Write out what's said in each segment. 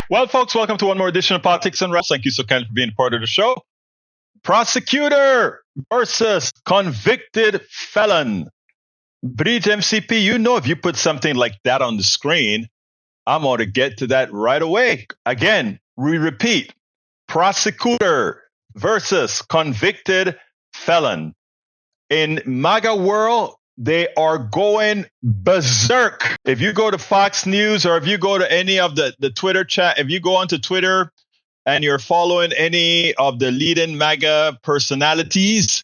Well, folks, welcome to one more edition of Politics and Ralph. Thank you so kindly for being part of the show. Prosecutor versus convicted felon. Bridge MCP, you know, if you put something like that on the screen, I'm going to get to that right away. Again, we repeat prosecutor versus convicted felon. In MAGA world, they are going berserk. If you go to Fox News or if you go to any of the Twitter chat, if you go onto Twitter and you're following any of the leading MAGA personalities,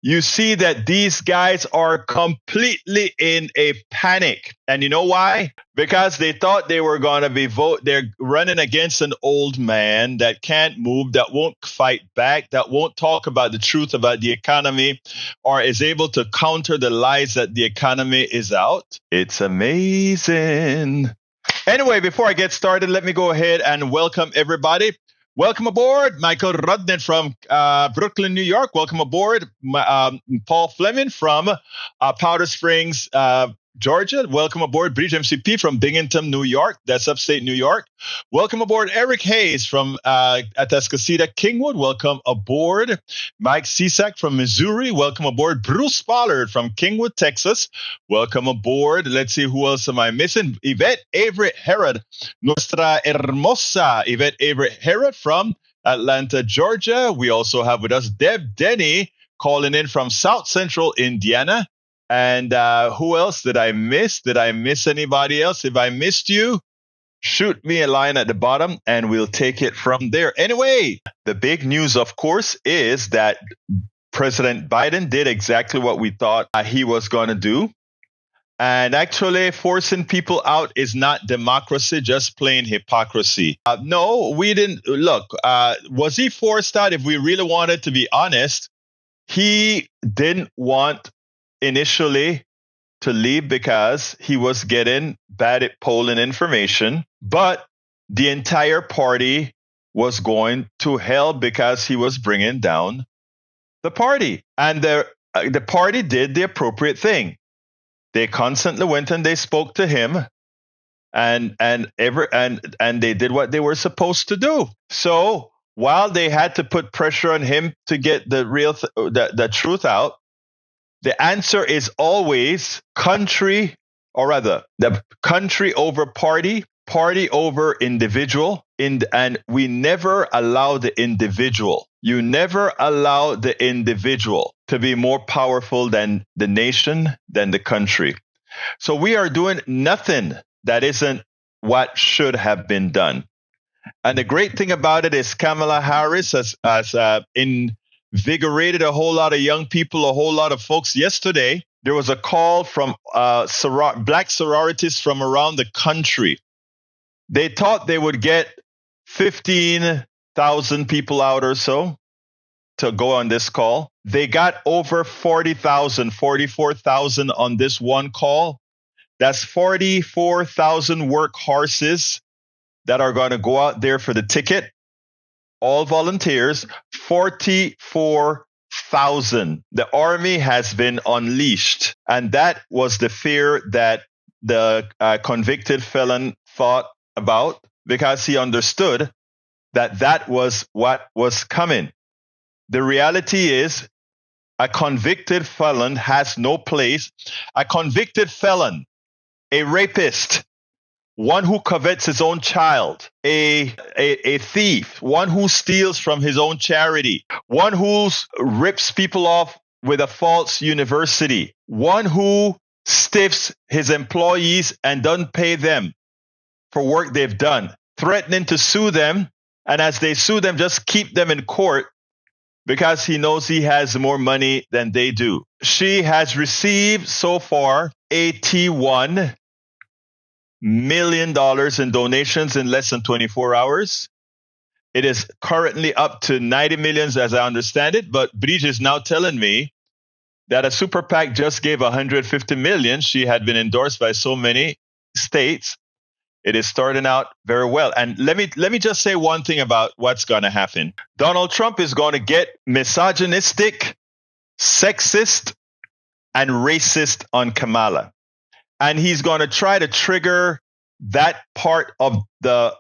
you see that these guys are completely in a panic. And you know why? Because they thought they were going to be they're running against an old man that can't move, that won't fight back, that won't talk about the truth about the economy, or is able to counter the lies that the economy is out. It's amazing. Anyway, before I get started, let me go ahead and welcome everybody. Welcome aboard, Michael Rudnick from Brooklyn, New York. Welcome aboard, Paul Fleming from Powder Springs, Georgia. Welcome aboard, Bridge MCP from Binghamton, New York. That's upstate New York. Welcome aboard, Eric Hayes from Atascocita, Kingwood. Welcome aboard, Mike Cisak from Missouri. Welcome aboard, Bruce Pollard from Kingwood, Texas. Welcome aboard. Let's see, who else am I missing? Yvette Everett Herod, Nuestra Hermosa Yvette Everett Herod from Atlanta, Georgia. We also have with us Deb Denny calling in from South Central Indiana. And who else did I miss? Did I miss anybody else? If I missed you, shoot me a line at the bottom and we'll take it from there. Anyway, the big news, of course, is that President Biden did exactly what we thought he was going to do. And actually, forcing people out is not democracy, just plain hypocrisy. No, we didn't. Look, was he forced out? If we really wanted to be honest, he didn't want initially to leave because he was getting bad at polling information, but the entire party was going to hell because he was bringing down the party. And the party did the appropriate thing. They constantly went and they spoke to him, and they did what they were supposed to do. So while they had to put pressure on him to get the real the truth out, the answer is always country, or rather, the country over party, party over individual, and we never allow the individual. You never allow the individual to be more powerful than the nation, than the country. So we are doing nothing that isn't what should have been done. And the great thing about it is Kamala Harris has invigorated a whole lot of young people, a whole lot of folks. Yesterday, there was a call from black sororities from around the country. They thought they would get 15,000 people out or so to go on this call. They got over 40,000, 44,000 on this one call. That's 44,000 workhorses that are going to go out there for the ticket. All volunteers, 44,000. The army has been unleashed. And that was the fear that the convicted felon thought about, because he understood that that was what was coming. The reality is a convicted felon has no place. A convicted felon, a rapist, one who covets his own child, a thief, one who steals from his own charity, one who rips people off with a false university, one who stiffs his employees and doesn't pay them for work they've done, threatening to sue them, and as they sue them, just keep them in court because he knows he has more money than they do. She has received so far $81 million in donations in less than 24 hours. It is currently up to 90 million as I understand it, but Bridge is now telling me that a super PAC just gave 150 million. She had been endorsed by so many states. It is starting out very well. And let me just say one thing about what's going to happen. Donald Trump is going to get misogynistic, sexist, and racist on Kamala. And he's going to try to trigger that part of the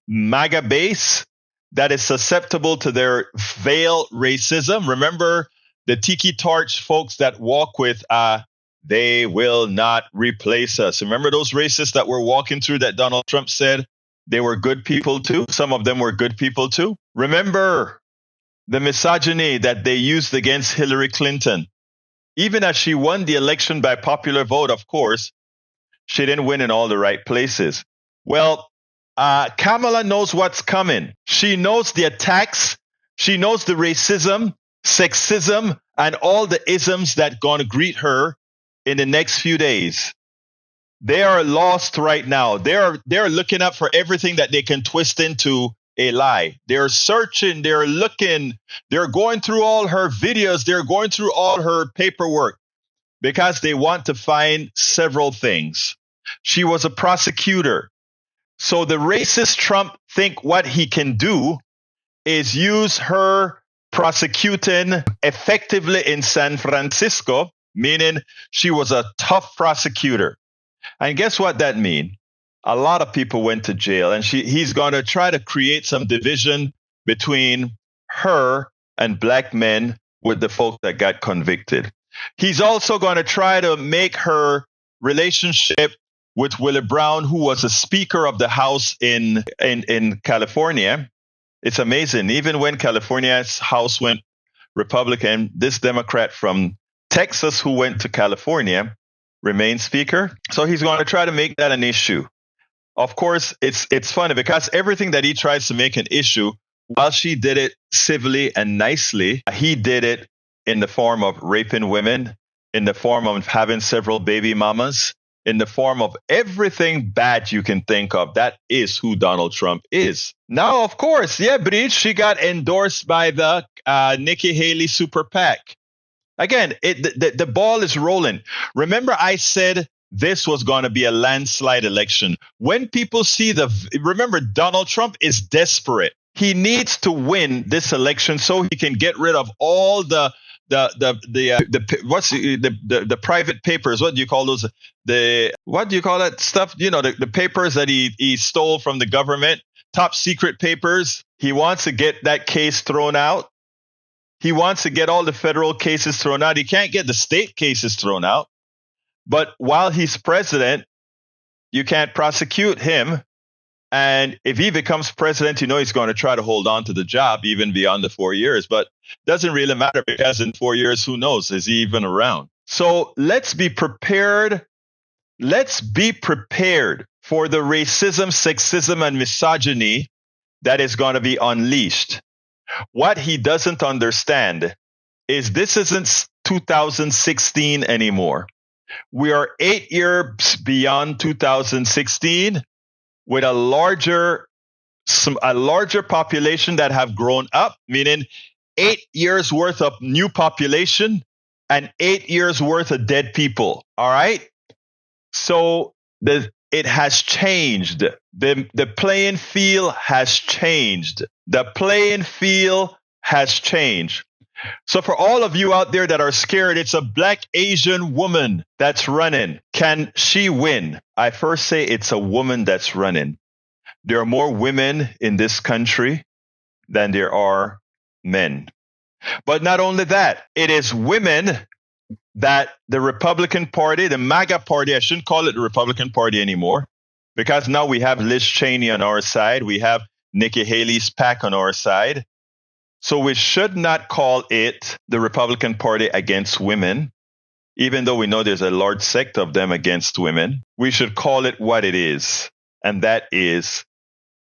MAGA base that is susceptible to their veiled racism. Remember the Tiki Torch folks that walk with, they will not replace us. Remember those racists that were walking through that Donald Trump said they were good people too? Some of them were good people too. Remember the misogyny that they used against Hillary Clinton. Even as she won the election by popular vote, of course, she didn't win in all the right places. Well, Kamala knows what's coming. She knows the attacks. She knows the racism, sexism, and all the isms that going to greet her in the next few days. They are lost right now. They're looking up for everything that they can twist into a lie. They're searching, they're looking, they're going through all her videos, they're going through all her paperwork because they want to find several things. She was a prosecutor. So the racist Trump think what he can do is use her prosecuting effectively in San Francisco, meaning she was a tough prosecutor. And guess what that means? A lot of people went to jail, and he's going to try to create some division between her and black men with the folk that got convicted. He's also going to try to make her relationship with Willie Brown, who was a Speaker of the House in California. It's amazing. Even when California's House went Republican, this Democrat from Texas who went to California remained Speaker. So he's going to try to make that an issue. Of course, it's funny because everything that he tries to make an issue, while she did it civilly and nicely, he did it in the form of raping women, in the form of having several baby mamas, in the form of everything bad you can think of. That is who Donald Trump is. Now, of course, Breach, she got endorsed by the Nikki Haley Super PAC. Again, the ball is rolling. Remember, I said this was going to be a landslide election. When people see remember, Donald Trump is desperate. He needs to win this election so he can get rid of all the private papers. What do you call those? What do you call that stuff? You know, the papers that he stole from the government, top secret papers. He wants to get that case thrown out. He wants to get all the federal cases thrown out. He can't get the state cases thrown out. But while he's president, you can't prosecute him. And if he becomes president, you know he's going to try to hold on to the job even beyond the 4 years. But doesn't really matter because in 4 years, who knows? Is he even around? So let's be prepared. Let's be prepared for the racism, sexism, and misogyny that is going to be unleashed. What he doesn't understand is this isn't 2016 anymore. We are 8 years beyond 2016 with a larger population that have grown up, meaning 8 years worth of new population and 8 years worth of dead people. All right. So it has changed. The playing field has changed. The playing field has changed. So for all of you out there that are scared, it's a black Asian woman that's running. Can she win? I first say it's a woman that's running. There are more women in this country than there are men. But not only that, it is women that the Republican Party, the MAGA Party, I shouldn't call it the Republican Party anymore, because now we have Liz Cheney on our side. We have Nikki Haley's PAC on our side. So we should not call it the Republican Party against women, even though we know there's a large sect of them against women. We should call it what it is, and that is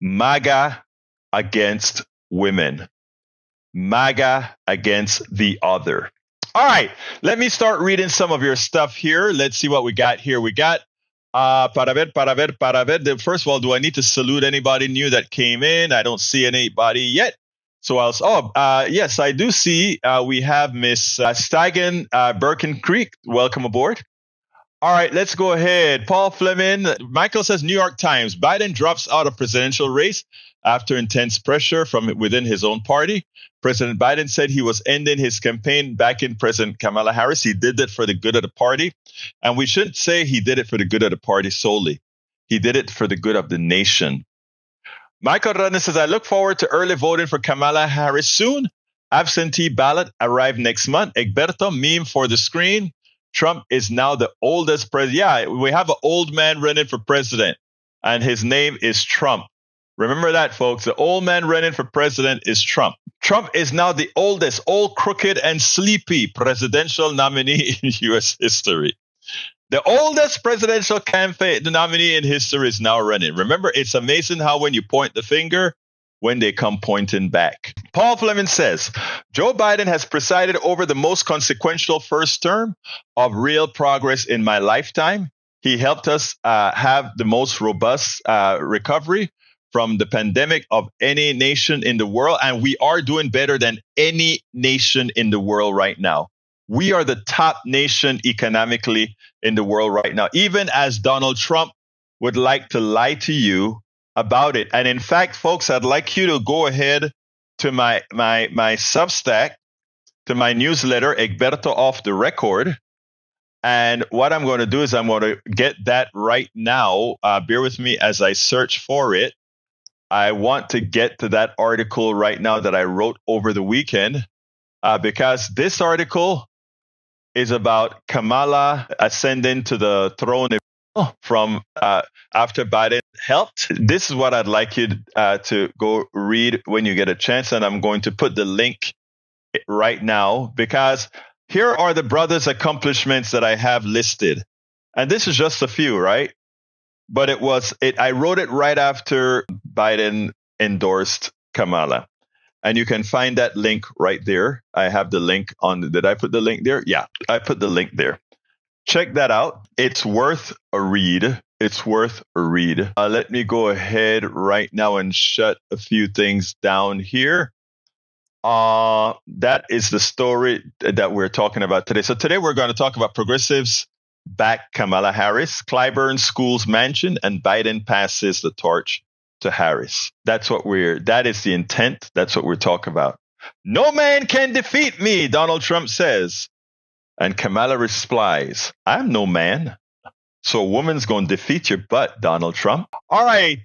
MAGA against women. MAGA against the other. All right, let me start reading some of your stuff here. Let's see what we got here. We got para ver. First of all, do I need to salute anybody new that came in? I don't see anybody yet. So yes, I do see we have Miss Steigen Birken Creek. Welcome aboard. All right, let's go ahead. Paul Fleming. Michael says, New York Times, Biden drops out of presidential race after intense pressure from within his own party. President Biden said he was ending his campaign backing President Kamala Harris. He did it for the good of the party. And we shouldn't say he did it for the good of the party solely. He did it for the good of the nation. Michael Radner says, I look forward to early voting for Kamala Harris soon. Absentee ballot arrive next month. Egberto, meme for the screen. Trump is now the oldest president. Yeah, we have an old man running for president, and his name is Trump. Remember that, folks. The old man running for president is Trump. Trump is now the oldest, old, crooked, and sleepy presidential nominee in U.S. history. The oldest presidential campaign, the nominee in history is now running. Remember, it's amazing how when you point the finger, when they come pointing back. Paul Fleming says, Joe Biden has presided over the most consequential first term of real progress in my lifetime. He helped us have the most robust recovery from the pandemic of any nation in the world. And we are doing better than any nation in the world right now. We are the top nation economically in the world right now, even as Donald Trump would like to lie to you about it. And in fact, folks, I'd like you to go ahead to my Substack, to my newsletter, Egberto Off the Record. And what I'm going to do is I'm going to get that right now. Bear with me as I search for it. I want to get to that article right now that I wrote over the weekend, because this article is about Kamala ascending to the throne from after Biden helped. This is what I'd like you to go read when you get a chance. And I'm going to put the link right now, because here are the brother's accomplishments that I have listed. And this is just a few, right? But I wrote it right after Biden endorsed Kamala. And you can find that link right there. I have the link on. Did I put the link there? Yeah, I put the link there. Check that out. It's worth a read. It's worth a read. Let me go ahead right now and shut a few things down here. That is the story that we're talking about today. So today we're going to talk about progressives back Kamala Harris, Clyburn schools Manchin, and Biden passes the torch to Harris. That is the intent. That's what we're talking about. No man can defeat me, Donald Trump says. And Kamala replies, I'm no man. So a woman's going to defeat your butt, Donald Trump. All right.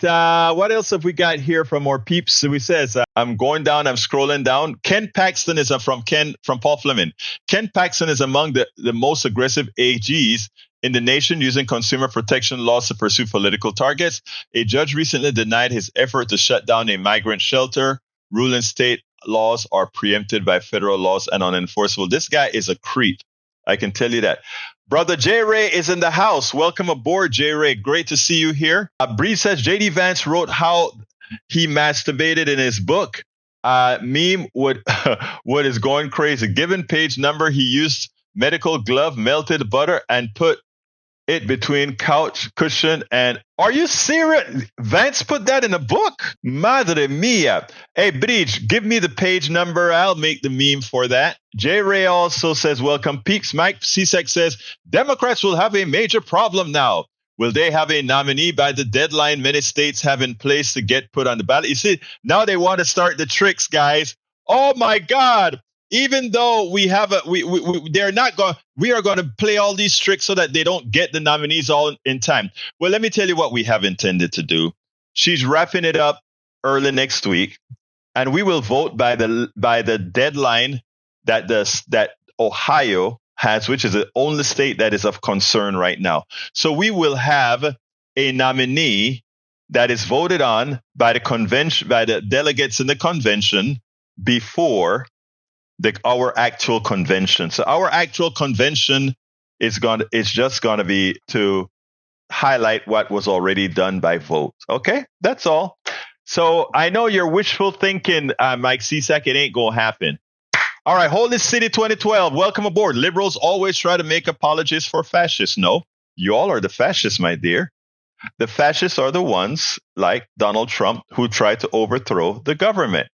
What else have we got here from our peeps? So he says, I'm going down. I'm scrolling down. Ken Paxton is from Paul Fleming. Ken Paxton is among the most aggressive AGs in the nation using consumer protection laws to pursue political targets. A judge recently denied his effort to shut down a migrant shelter, ruling state laws are preempted by federal laws and unenforceable. This guy is a creep. I can tell you that. Brother J. Ray is in the house. Welcome aboard, J. Ray. Great to see you here. Bree says J.D. Vance wrote how he masturbated in his book. Meme what is going crazy. Given page number, he used medical glove, melted butter, and put it between couch cushion and. Are you serious? Vance put that in a book? Madre mia. Hey, Breach, give me the page number. I'll make the meme for that. J. Ray also says, welcome, Peaks. Mike Cesek says, Democrats will have a major problem now. Will they have a nominee by the deadline many states have in place to get put on the ballot? You see, now they want to start the tricks, guys. Oh, my God. Even though we have we are going to play all these tricks so that they don't get the nominees all in time. Well, let me tell you what we have intended to do. She's wrapping it up early next week, and we will vote by the deadline that Ohio has, which is the only state that is of concern right now. So we will have a nominee that is voted on by the convention, by the delegates in the convention before our actual convention. So our actual convention is just going to be to highlight what was already done by vote. Okay, that's all. So I know you're wishful thinking, Mike Cesek, it ain't going to happen. All right, Holy City 2012, welcome aboard. Liberals always try to make apologies for fascists. No, you all are the fascists, my dear. The fascists are the ones like Donald Trump who tried to overthrow the government.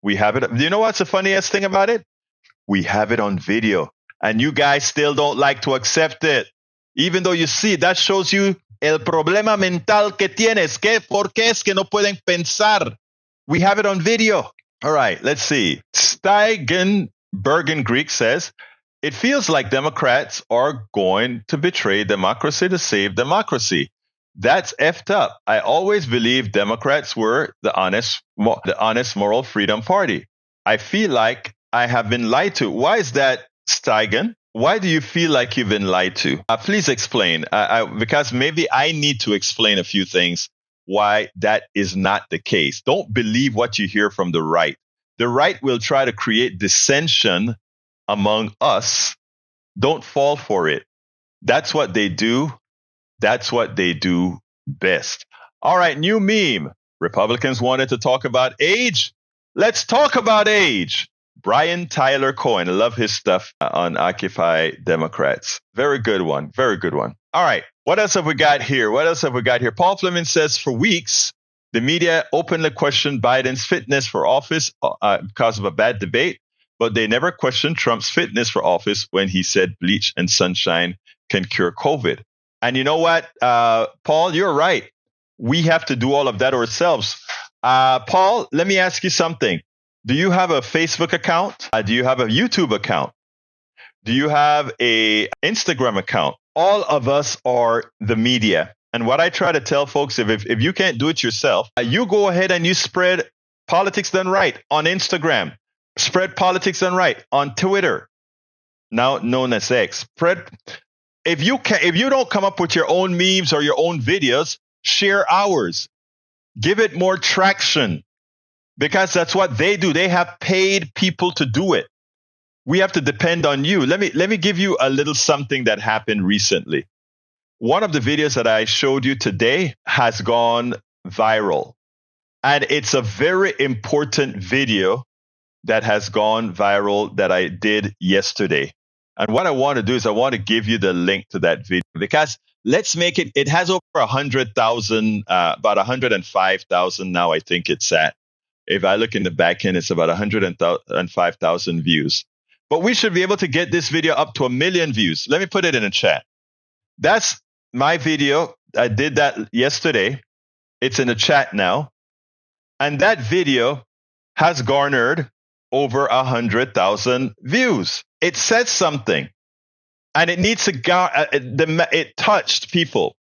We have it. You know what's the funniest thing about it? We have it on video, and you guys still don't like to accept it. Even though you see, that shows you el problema mental que tienes. ¿Por qué es que no pueden pensar? We have it on video. All right, let's see. Steigen Bergen Greek says, it feels like Democrats are going to betray democracy to save democracy. That's effed up. I always believed Democrats were the honest, moral freedom party. I feel like I have been lied to. Why is that, Steigen? Why do you feel like you've been lied to? Please explain. Because maybe I need to explain a few things why that is not the case. Don't believe what you hear from the right. The right will try to create dissension among us. Don't fall for it. That's what they do. That's what they do best. All right, new meme. Republicans wanted to talk about age. Let's talk about age. Brian Tyler Cohen. I love his stuff on Occupy Democrats. Very good one. Very good one. All right. What else have we got here? Paul Fleming says for weeks, the media openly questioned Biden's fitness for office because of a bad debate, but they never questioned Trump's fitness for office when he said bleach and sunshine can cure COVID. And you know what, Paul, you're right. We have to do all of that ourselves. Paul, let me ask you something. Do you have a Facebook account? Do you have a YouTube account? Do you have a Instagram account? All of us are the media. And what I try to tell folks, if you can't do it yourself, you go ahead and you spread Politics Done Right on Instagram. Spread Politics Done Right on Twitter, now known as X. If you don't come up with your own memes or your own videos, share ours. Give it more traction. Because that's what they do. They have paid people to do it. We have to depend on you. Let me give you a little something that happened recently. One of the videos that I showed you today has gone viral. And it's a very important video that has gone viral that I did yesterday. And what I want to do is I want to give you the link to that video because let's make it has over 100,000, about 105,000 now, I think it's at. If I look in the back end, it's about 105,000 views. But we should be able to get this video up to 1 million views. Let me put it in a chat. That's my video. I did that yesterday. It's in the chat now. And that video has garnered over 100,000 views. It said something. And it needs to it touched people.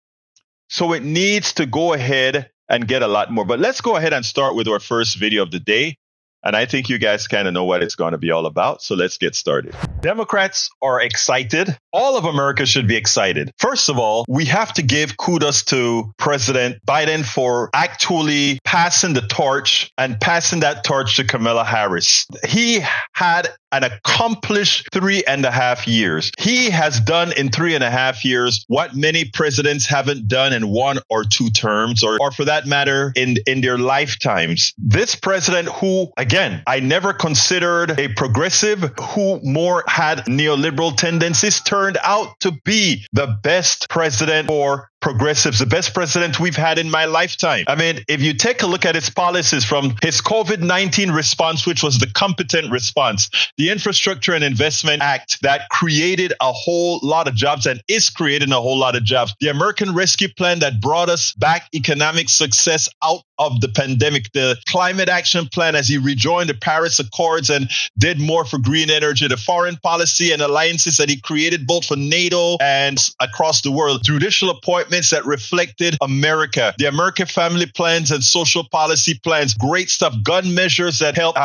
So it needs to go ahead and get a lot more. But let's go ahead and start with our first video of the day. And I think you guys kind of know what it's going to be all about. So let's get started. Democrats are excited. All of America should be excited. First of all, we have to give kudos to President Biden for actually passing the torch and passing that torch to Kamala Harris. He had an accomplished 3.5 years. He has done in 3.5 years what many presidents haven't done in 1 or 2 terms, or for that matter, in their lifetimes. This president who, again, I never considered a progressive, who more had neoliberal tendencies, turned out to be the best president for progressives, the best president we've had in my lifetime. I mean, if you take a look at his policies from his COVID-19 response, which was the competent response, the Infrastructure and Investment Act that created a whole lot of jobs and is creating a whole lot of jobs, the American Rescue Plan that brought us back economic success out of the pandemic, the Climate Action Plan as he rejoined the Paris Accords and did more for green energy, the foreign policy and alliances that he created both for NATO and across the world, judicial appointments that reflected America, the American family plans and social policy plans, great stuff, gun measures that help.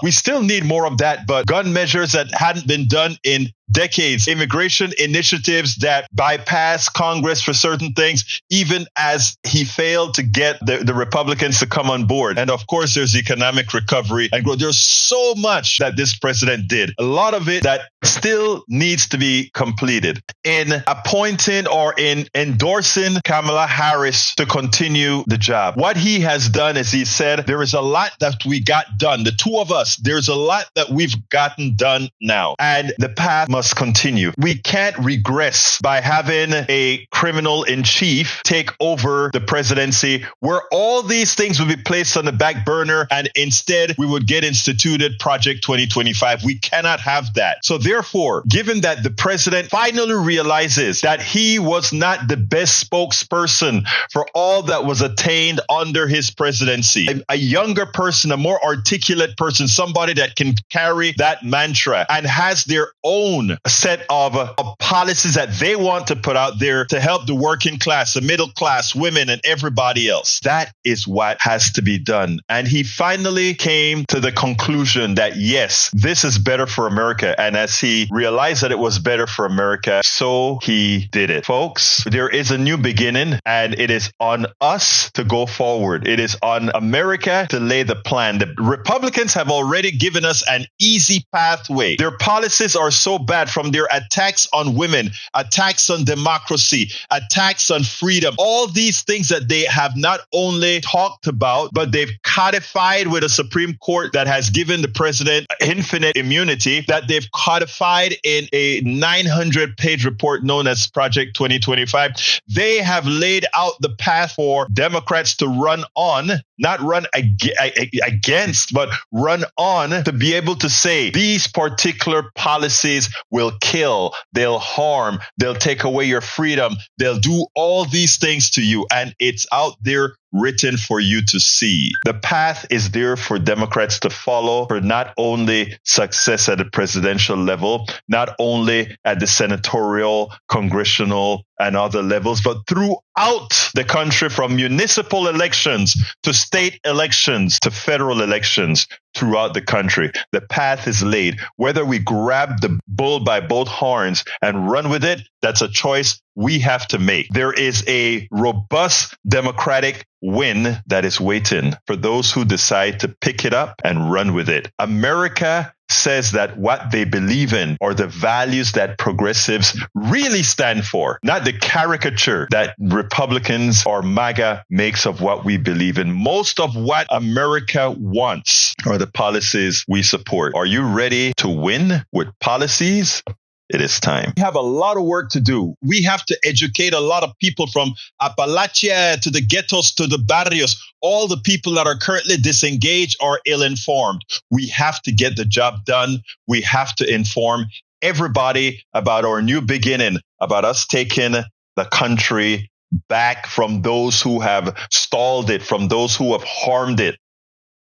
We still need more of that, but gun measures that hadn't been done in decades, immigration initiatives that bypass Congress for certain things, even as he failed to get the Republicans to come on board. And of course, there's economic recovery and growth. There's so much that this president did. A lot of it that still needs to be completed. In appointing or in endorsing Kamala Harris to continue the job, what he has done is he said, there is a lot that we got done. The two of us, there's a lot that we've gotten done now. And the path must continue. We can't regress by having a criminal in chief take over the presidency where all these things would be placed on the back burner and instead we would get instituted Project 2025. We cannot have that. So therefore, given that the president finally realizes that he was not the best spokesperson for all that was attained under his presidency, a younger person, a more articulate person, somebody that can carry that mantra and has their own own set of policies that they want to put out there to help the working class, the middle class, women, and everybody else. That is what has to be done. And he finally came to the conclusion that, yes, this is better for America. And as he realized that it was better for America, so he did it. Folks, there is a new beginning, and it is on us to go forward. It is on America to lay the plan. The Republicans have already given us an easy pathway. Their policies are so bad, from their attacks on women, attacks on democracy, attacks on freedom, all these things that they have not only talked about, but they've codified with a Supreme Court that has given the president infinite immunity, that they've codified in a 900-page report known as Project 2025. They have laid out the path for Democrats to run on, not run against, but run on, to be able to say these particular policies will kill, they'll harm, they'll take away your freedom, they'll do all these things to you. And it's out there written for you to see. The path is there for Democrats to follow for not only success at the presidential level, not only at the senatorial, congressional, and other levels, but throughout the country, from municipal elections to state elections to federal elections throughout the country. The path is laid. Whether we grab the bull by both horns and run with it, that's a choice we have to make. There is a robust Democratic win that is waiting for those who decide to pick it up and run with it. America says that what they believe in are the values that progressives really stand for, not the caricature that Republicans or MAGA makes of what we believe in. Most of what America wants are the policies we support. Are you ready to win with policies? It is time. We have a lot of work to do. We have to educate a lot of people, from Appalachia to the ghettos to the barrios, all the people that are currently disengaged or ill-informed. We have to get the job done. We have to inform everybody about our new beginning, about us taking the country back from those who have stalled it, from those who have harmed it.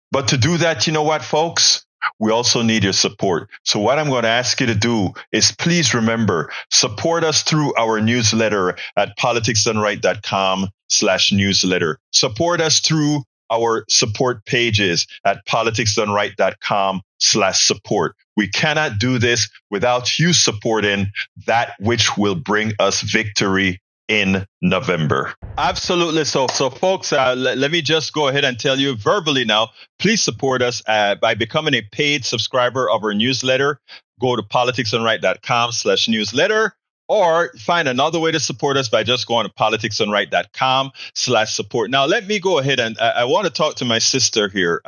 But to do that, you know what, folks? We also need your support. So what I'm going to ask you to do is, please remember, support us through our newsletter at politicsdoneright.com/newsletter. Support us through our support pages at politicsdoneright.com/support. We cannot do this without you supporting that which will bring us victory in November. Absolutely. So folks, let me just go ahead and tell you verbally now, please support us by becoming a paid subscriber of our newsletter. Go to politicsdoneright.com/newsletter, or find another way to support us by just going to politicsdoneright.com/support. Now, let me go ahead and I want to talk to my sister here,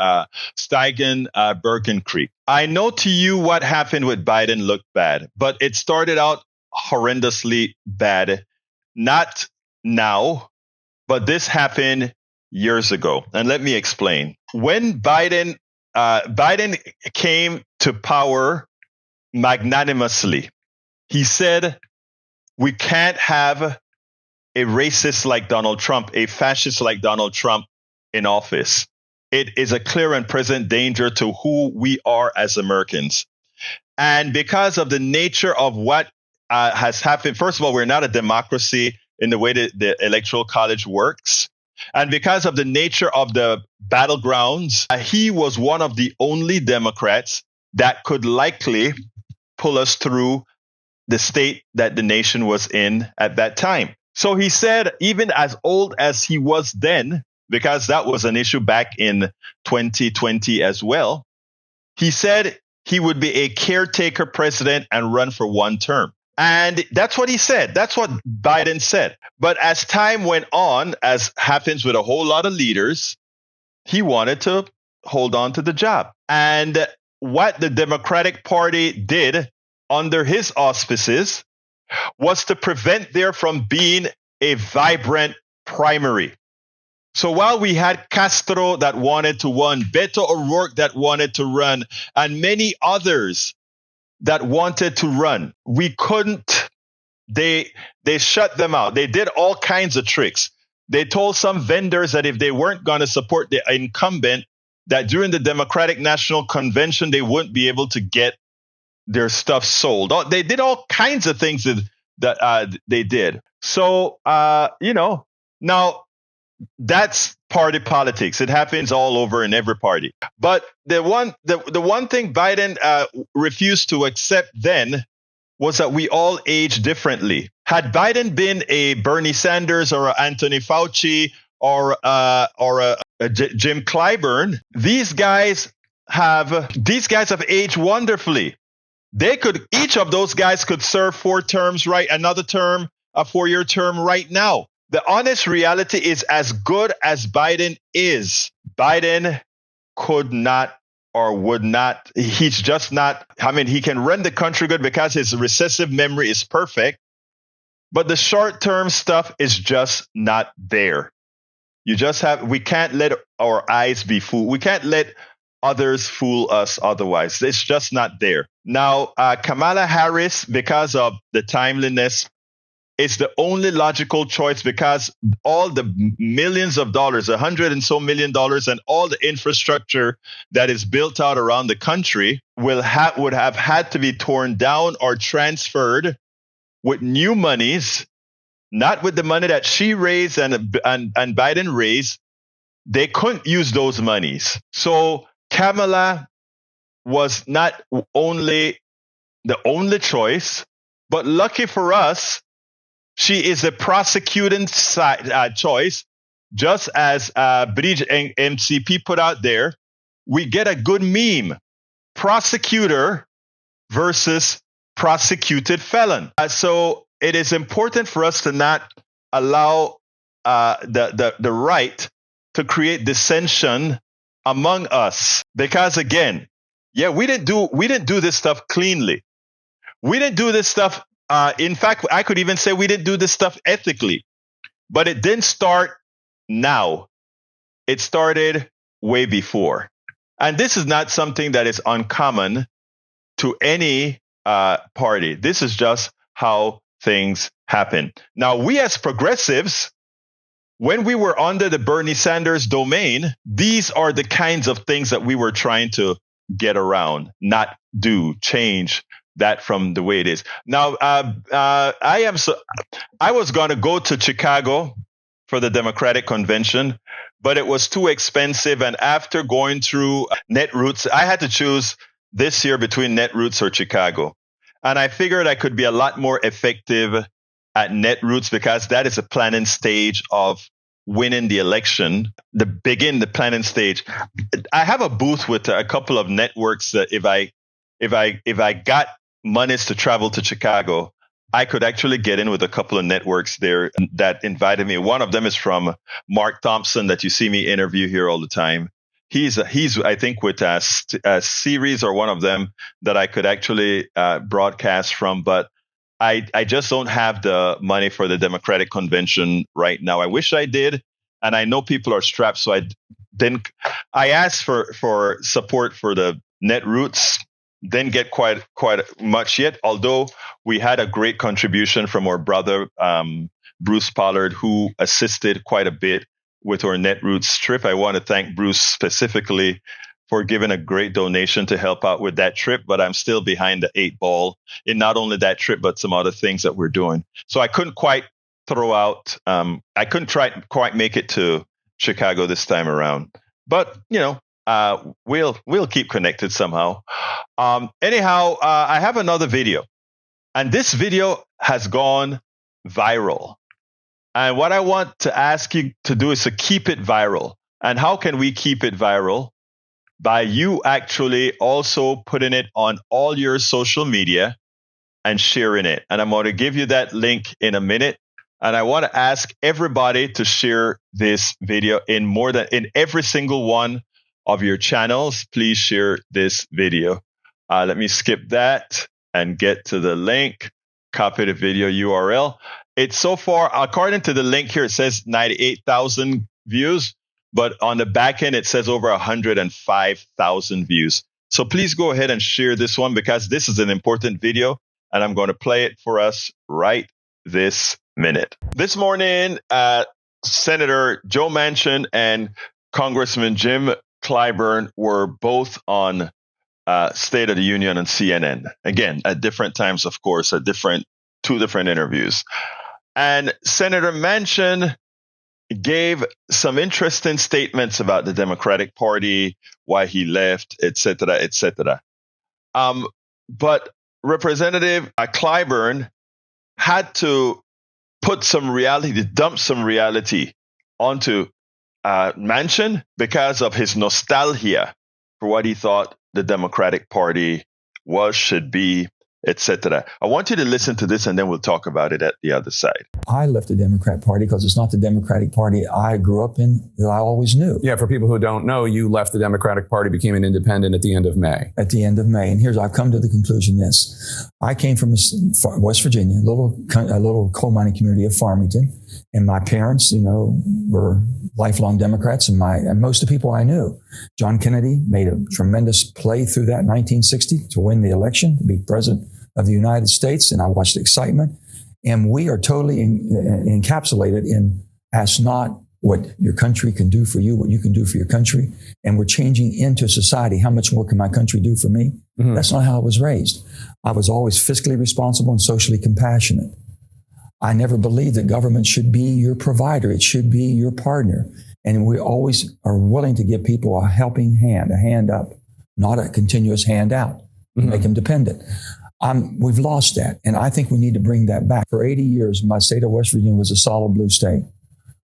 Steigen Bergenkrieg. I know to you what happened with Biden looked bad, but it started out horrendously bad. Not now, but this happened years ago. And let me explain. When Biden came to power magnanimously, he said, we can't have a racist like Donald Trump, a fascist like Donald Trump in office. It is a clear and present danger to who we are as Americans. And because of the nature of what has happened. First of all, we're not a democracy in the way that the Electoral College works. And because of the nature of the battlegrounds, he was one of the only Democrats that could likely pull us through the state that the nation was in at that time. So he said, even as old as he was then, because that was an issue back in 2020 as well, he said he would be a caretaker president and run for one term. And that's what he said. That's what Biden said. But as time went on, as happens with a whole lot of leaders, he wanted to hold on to the job. And what the Democratic Party did under his auspices was to prevent there from being a vibrant primary. So while we had Castro that wanted to run, Beto O'Rourke that wanted to run, and many others that wanted to run, we couldn't. They shut them out. They did all kinds of tricks. They told some vendors that if they weren't going to support the incumbent, that during the Democratic National Convention, they wouldn't be able to get their stuff sold. They did all kinds of things that they did. So, now that's party politics. It happens all over in every party. But the one thing Biden refused to accept then was that we all age differently. Had Biden been a Bernie Sanders or a Anthony Fauci or a Jim Clyburn, these guys have aged wonderfully. Each of those guys could serve 4 terms, right? Another term, a 4-year term right now. The honest reality is, as good as Biden is, Biden could not or would not. He's just not. I mean, he can run the country good because his recessive memory is perfect, but the short-term stuff is just not there. We can't let our eyes be fooled. We can't let others fool us otherwise. It's just not there. Now, Kamala Harris, because of the timeliness, is the only logical choice, because all the millions of dollars, $100 and so million, and all the infrastructure that is built out around the country would have had to be torn down or transferred with new monies, not with the money that she raised and Biden raised. They couldn't use those monies. So Kamala was not only the only choice, but lucky for us, she is a prosecuting choice, just as Bridge MCP put out there. We get a good meme: prosecutor versus prosecuted felon. So it is important for us to not allow the right to create dissension among us, because again, we didn't do this stuff cleanly. We didn't do this stuff. In fact, I could even say we didn't do this stuff ethically, but it didn't start now. It started way before. And this is not something that is uncommon to any party. This is just how things happen. Now, we as progressives, when we were under the Bernie Sanders domain, these are the kinds of things that we were trying to get around, not change that from the way it is. Now, I was going to go to Chicago for the Democratic convention, but it was too expensive. And after going through Netroots, I had to choose this year between Netroots or Chicago. And I figured I could be a lot more effective at Netroots, because that is a planning stage of winning the election, the planning stage. I have a booth with a couple of networks that if I got monies to travel to Chicago, I could actually get in with a couple of networks there that invited me. One of them is from Mark Thompson, that you see me interview here all the time. He's I think with a series or one of them that I could actually broadcast from, but I just don't have the money for the Democratic convention right now. I wish I did, and I know people are strapped, so I asked for support for the Netroots. Didn't get quite much yet, although we had a great contribution from our brother Bruce Pollard, who assisted quite a bit with our Netroots trip. I want to thank Bruce specifically for giving a great donation to help out with that trip, but I'm still behind the 8 ball in not only that trip, but some other things that we're doing. So I couldn't quite I couldn't quite make it to Chicago this time around, but we'll keep connected somehow. Anyhow, I have another video, and this video has gone viral. And what I want to ask you to do is to keep it viral. And how can we keep it viral? By you actually also putting it on all your social media and sharing it. And I'm going to give you that link in a minute. And I want to ask everybody to share this video in every single one of your channels. Please share this video. Let me skip that and get to the link. Copy the video URL. It's so far, according to the link here, it says 98,000 views, but on the back end, it says over 105,000 views. So please go ahead and share this one, because this is an important video, and I'm going to play it for us right this minute. This morning, Senator Joe Manchin and Congressman Jim Clyburn were both on State of the Union and CNN. Again, at different times, of course, at two different interviews. And Senator Manchin gave some interesting statements about the Democratic Party, why he left, etc., etc. But Representative Clyburn had to put some reality, dump some reality onto Manchin because of his nostalgia for what he thought the Democratic Party was, should be, etc. I want you to listen to this, and then we'll talk about it at the other side. I left the Democrat Party because it's not the Democratic Party I grew up in that I always knew. Yeah, for people who don't know, you left the Democratic Party, became an independent at the end of May. At the end of May. And I've come to the conclusion this. I came from West Virginia, a little coal mining community of Farmington. And my parents, were lifelong Democrats, and most of the people I knew. John Kennedy made a tremendous play through that in 1960 to win the election, to be president of the United States, and I watched the excitement. And we are totally encapsulated in ask not what your country can do for you, what you can do for your country. And we're changing into society. How much more can my country do for me? Mm-hmm. That's not how I was raised. I was always fiscally responsible and socially compassionate. I never believed that government should be your provider. It should be your partner. And we always are willing to give people a helping hand, a hand up, not a continuous hand out, mm-hmm. make them dependent. We've lost that. And I think we need to bring that back. For 80 years, my state of West Virginia was a solid blue state.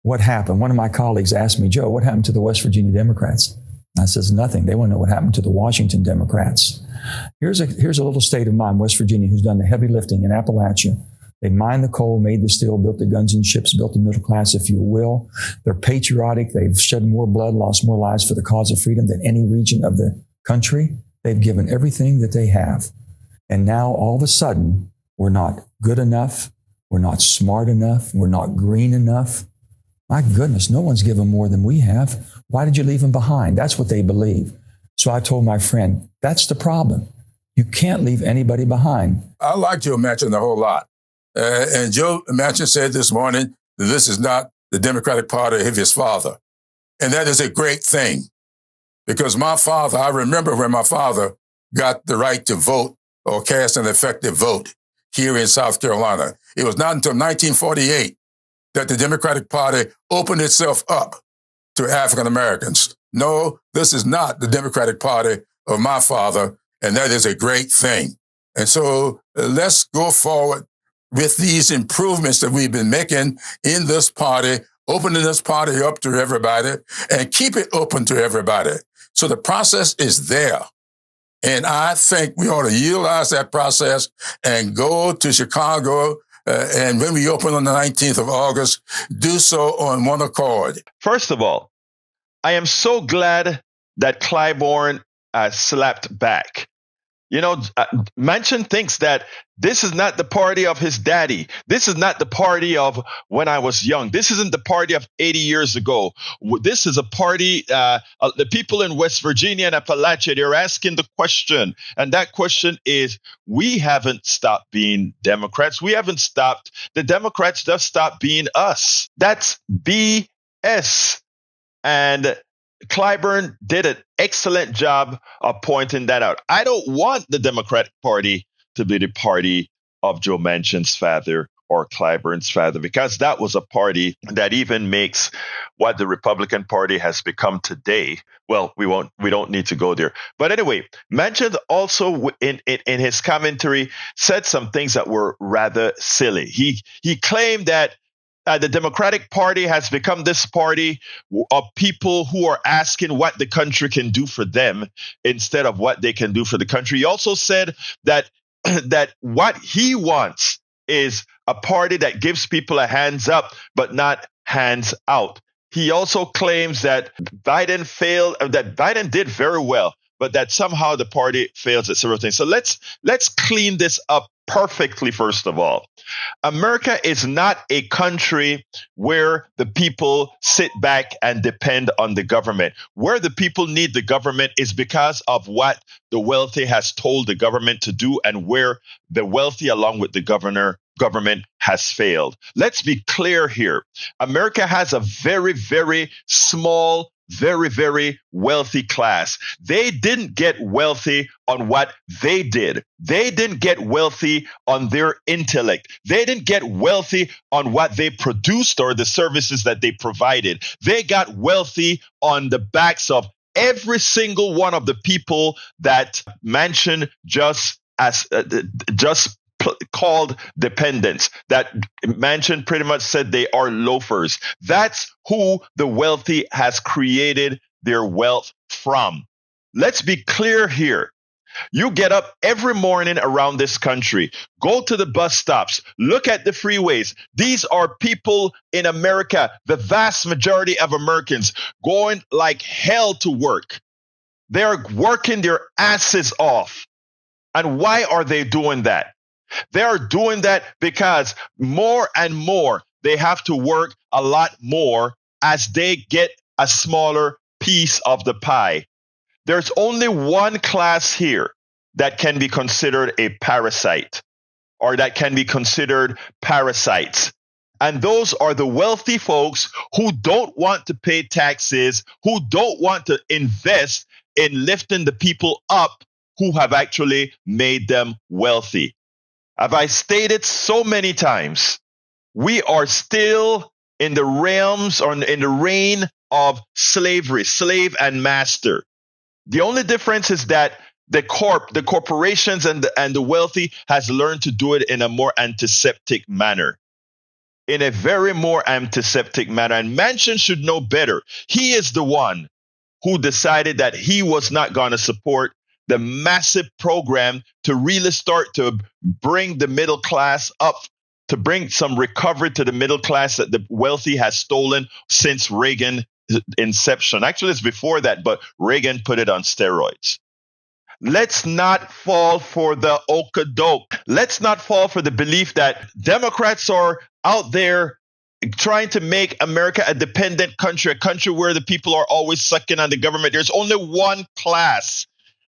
What happened? One of my colleagues asked me, Joe, what happened to the West Virginia Democrats? I says, nothing. They want to know what happened to the Washington Democrats. Here's a little state of mine, West Virginia, who's done the heavy lifting in Appalachia. They mined the coal, made the steel, built the guns and ships, built the middle class, if you will. They're patriotic. They've shed more blood, lost more lives for the cause of freedom than any region of the country. They've given everything that they have. And now all of a sudden, we're not good enough. We're not smart enough. We're not green enough. My goodness, no one's given more than we have. Why did you leave them behind? That's what they believe. So I told my friend, that's the problem. You can't leave anybody behind. I like Joe Manchin a whole lot. And Joe Manchin said this morning that this is not the Democratic Party of his father. And that is a great thing. Because my father, I remember when my father got the right to vote or cast an effective vote here in South Carolina. It was not until 1948 that the Democratic Party opened itself up to African Americans. No, this is not the Democratic Party of my father, and that is a great thing. And so let's go forward with these improvements that we've been making in this party, opening this party up to everybody, and keep it open to everybody. So the process is there. And I think we ought to utilize that process and go to Chicago. And when we open on the 19th of August, do so on one accord. First of all, I am so glad that Clyburn slapped back. Manchin thinks that this is not the party of his daddy. This is not the party of when I was young. This isn't the party of 80 years ago. This is a party, the people in West Virginia and Appalachia, they're asking the question. And that question is, we haven't stopped being Democrats. The Democrats just stopped being us. That's BS. And Clyburn did an excellent job of pointing that out. I don't want the Democratic Party to be the party of Joe Manchin's father or Clyburn's father, because that was a party that even makes what the Republican Party has become today. Well, we don't need to go there. But anyway, Manchin also in his commentary said some things that were rather silly. He claimed that the Democratic Party has become this party of people who are asking what the country can do for them instead of what they can do for the country. He also said that what he wants is a party that gives people a hands up, but not hands out. He also claims that Biden did very well, but that somehow the party fails at several things. So let's clean this up perfectly, first of all. America is not a country where the people sit back and depend on the government. Where the people need the government is because of what the wealthy has told the government to do, and where the wealthy, along with the government has failed. Let's be clear here. America has a very, very small very, very wealthy class. They didn't get wealthy on what they did. They didn't get wealthy on their intellect. They didn't get wealthy on what they produced or the services that they provided. They got wealthy on the backs of every single one of the people that Manchin called dependents, that Manchin pretty much said they are loafers. That's who the wealthy has created their wealth from. Let's be clear here. You get up every morning around this country, go to the bus stops, look at the freeways. These are people in America, the vast majority of Americans, going like hell to work. They're working their asses off. And why are they doing that? They are doing that because more and more they have to work a lot more as they get a smaller piece of the pie. There's only one class here that can be considered a parasite, or that can be considered parasites. And those are the wealthy folks who don't want to pay taxes, who don't want to invest in lifting the people up who have actually made them wealthy. As I stated so many times, we are still in the realms or in the reign of slavery, slave and master. The only difference is that the corporations and the wealthy has learned to do it in a more antiseptic manner. In a very more antiseptic manner. And Manchin should know better. He is the one who decided that he was not going to support the massive program to really start to bring the middle class up, to bring some recovery to the middle class that the wealthy has stolen since Reagan inception. Actually, it's before that, but Reagan put it on steroids. Let's not fall for the okadoke. Let's not fall for the belief that Democrats are out there trying to make America a dependent country, a country where the people are always sucking on the government. There's only one class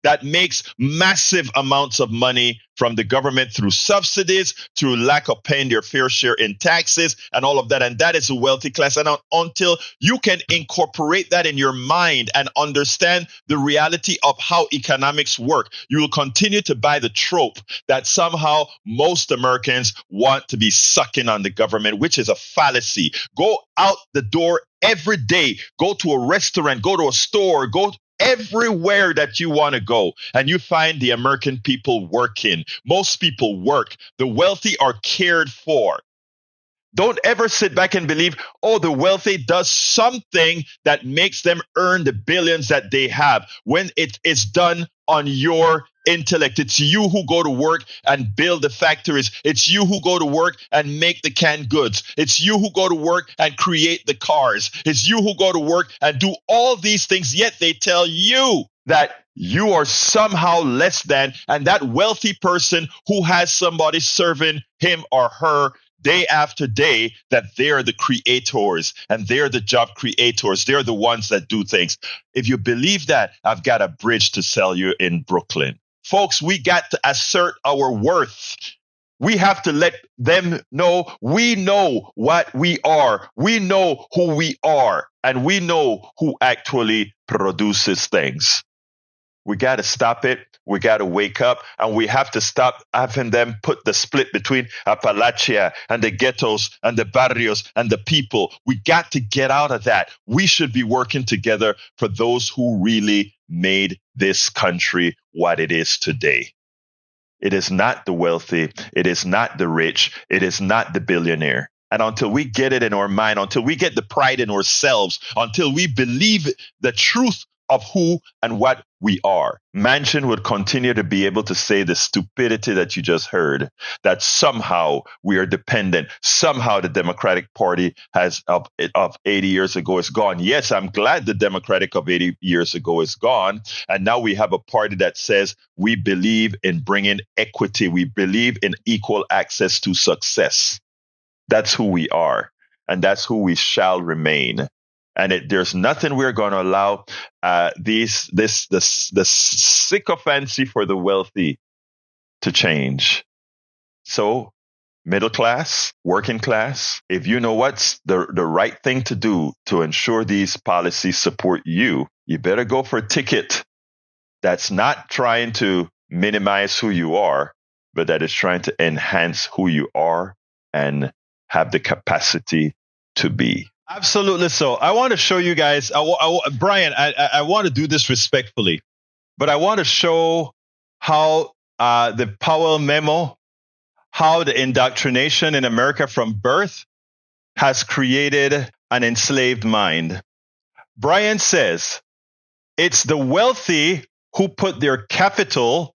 that makes massive amounts of money from the government through subsidies, through lack of paying their fair share in taxes and all of that. And that is a wealthy class. And until you can incorporate that in your mind and understand the reality of how economics work, you will continue to buy the trope that somehow most Americans want to be sucking on the government, which is a fallacy. Go out the door every day, go to a restaurant, go to a store, go everywhere that you want to go, and you find the American people working. Most people work. The wealthy are cared for. Don't ever sit back and believe, oh, the wealthy does something that makes them earn the billions that they have, when it is done on your intellect. It's you who go to work and build the factories. It's you who go to work and make the canned goods. It's you who go to work and create the cars. It's you who go to work and do all these things, yet they tell you that you are somehow less than, and that wealthy person who has somebody serving him or her day after day, that they're the creators and they're the job creators. They're the ones that do things. If you believe that, I've got a bridge to sell you in Brooklyn. Folks, we got to assert our worth. We have to let them know we know what we are. We know who we are, and we know who actually produces things. We got to stop it. We got to wake up, and we have to stop having them put the split between Appalachia and the ghettos and the barrios and the people. We got to get out of that. We should be working together for those who really made this country what it is today. It is not the wealthy. It is not the rich. It is not the billionaire. And until we get it in our mind, until we get the pride in ourselves, until we believe the truth of who and what we are, Manchin would continue to be able to say the stupidity that you just heard, that somehow we are dependent, somehow the Democratic Party has of 80 years ago is gone. Yes, I'm glad the Democratic of 80 years ago is gone. And now we have a party that says we believe in bringing equity. We believe in equal access to success. That's who we are, and that's who we shall remain. And there's nothing we're going to allow the sycophancy for the wealthy to change. So middle class, working class, if you know what's the right thing to do to ensure these policies support you, you better go for a ticket that's not trying to minimize who you are, but that is trying to enhance who you are and have the capacity to be. Absolutely so. I want to show you guys, Brian, I want to do this respectfully, but I want to show how the Powell memo, how the indoctrination in America from birth has created an enslaved mind. Brian says, it's the wealthy who put their capital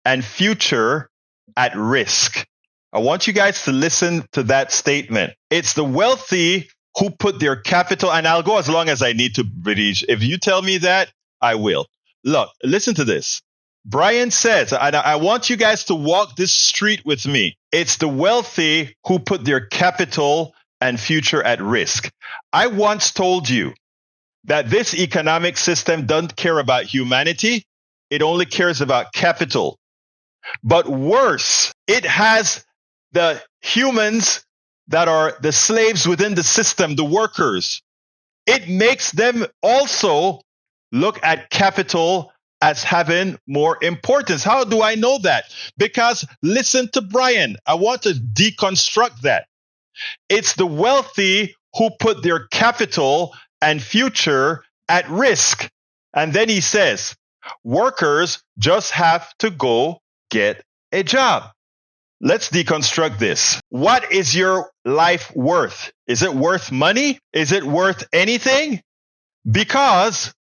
and future at risk. I want you guys to listen to that statement. It's the wealthy who put their capital, and I'll go as long as I need to, British. If you tell me that, I will. Look, listen to this. Brian says, and I want you guys to walk this street with me. It's the wealthy who put their capital and future at risk. I once told you that this economic system doesn't care about humanity. It only cares about capital. But worse, it has the humans that are the slaves within the system, the workers. It makes them also look at capital as having more importance. How do I know that? Because listen to Brian. I want to deconstruct that. It's the wealthy who put their capital and future at risk. And then he says, workers just have to go get a job. Let's deconstruct this. What is your life worth? Is it worth money? Is it worth anything? Because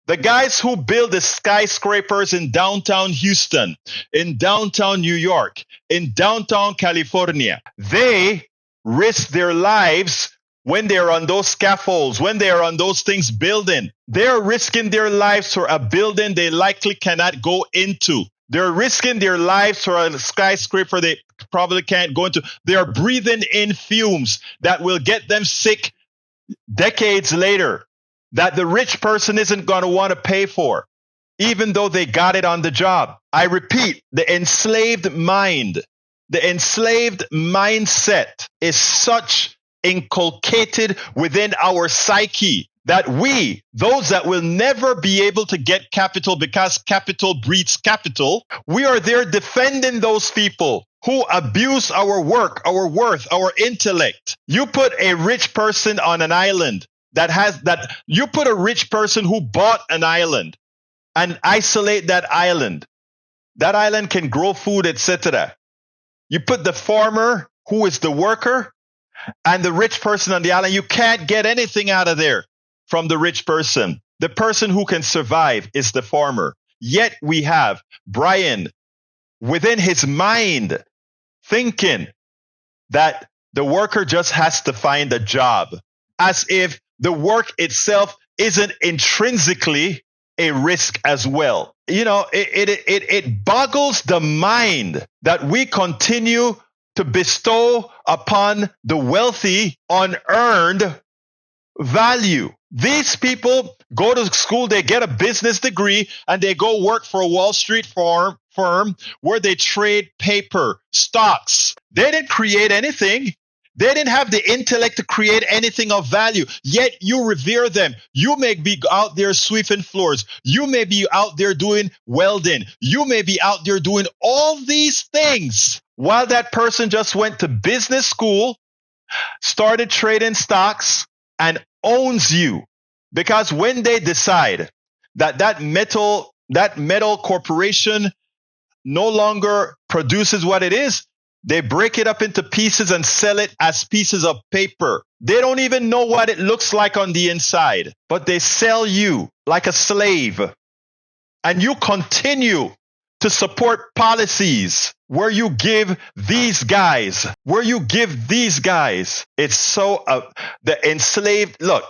the guys who build the skyscrapers in downtown Houston, in downtown New York, in downtown California, they risk their lives when they're on those scaffolds, when they're on those things building. They're risking their lives for a building they likely cannot go into. They're risking their lives for a skyscraper they probably can't go into. They are breathing in fumes that will get them sick decades later, that the rich person isn't going to want to pay for, even though they got it on the job. I repeat, the enslaved mind, the enslaved mindset is such inculcated within our psyche that we, those that will never be able to get capital because capital breeds capital, we are there defending those people who abuse our work, our worth, our intellect. You put a rich person on an island you put a rich person who bought an island and isolate that island. That island can grow food, etc. You put the farmer who is the worker and the rich person on the island, you can't get anything out of there from the rich person. The person who can survive is the farmer. Yet we have Brian within his mind thinking that the worker just has to find a job, as if the work itself isn't intrinsically a risk as well. You know, it boggles the mind that we continue to bestow upon the wealthy unearned value. These people go to school, they get a business degree, and they go work for a Wall Street firm where they trade paper, stocks. They didn't create anything. They didn't have the intellect to create anything of value, yet you revere them. You may be out there sweeping floors. You may be out there doing welding. You may be out there doing all these things while that person just went to business school, started trading stocks, and owns you. Because when they decide that metal corporation no longer produces what it is, they break it up into pieces and sell it as pieces of paper. They don't even know what it looks like on the inside, but they sell you like a slave. And you continue to support policies where you give these guys, it's so, the enslaved, look,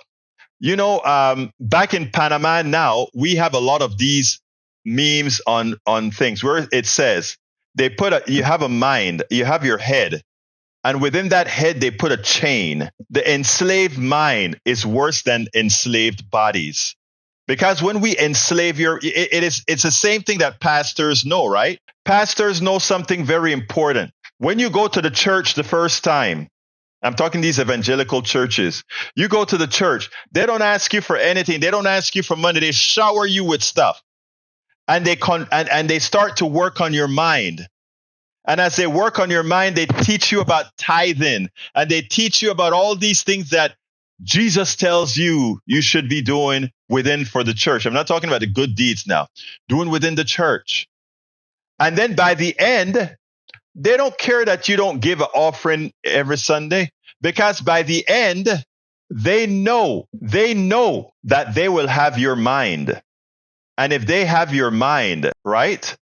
back in Panama now, we have a lot of these memes on things where it says, you have a mind, you have your head, and within that head, they put a chain. The enslaved mind is worse than enslaved bodies. Because when we enslave it's the same thing that pastors know, right? Pastors know something very important. When you go to the church the first time, I'm talking these evangelical churches. You go to the church, they don't ask you for anything. They don't ask you for money. They shower you with stuff. And they start to work on your mind. And as they work on your mind, they teach you about tithing, and they teach you about all these things that Jesus tells you should be doing within for the church. I'm not talking about the good deeds now, doing within the church. And then by the end, they don't care that you don't give an offering every Sunday, because by the end, they know that they will have your mind. And if they have your mind, right,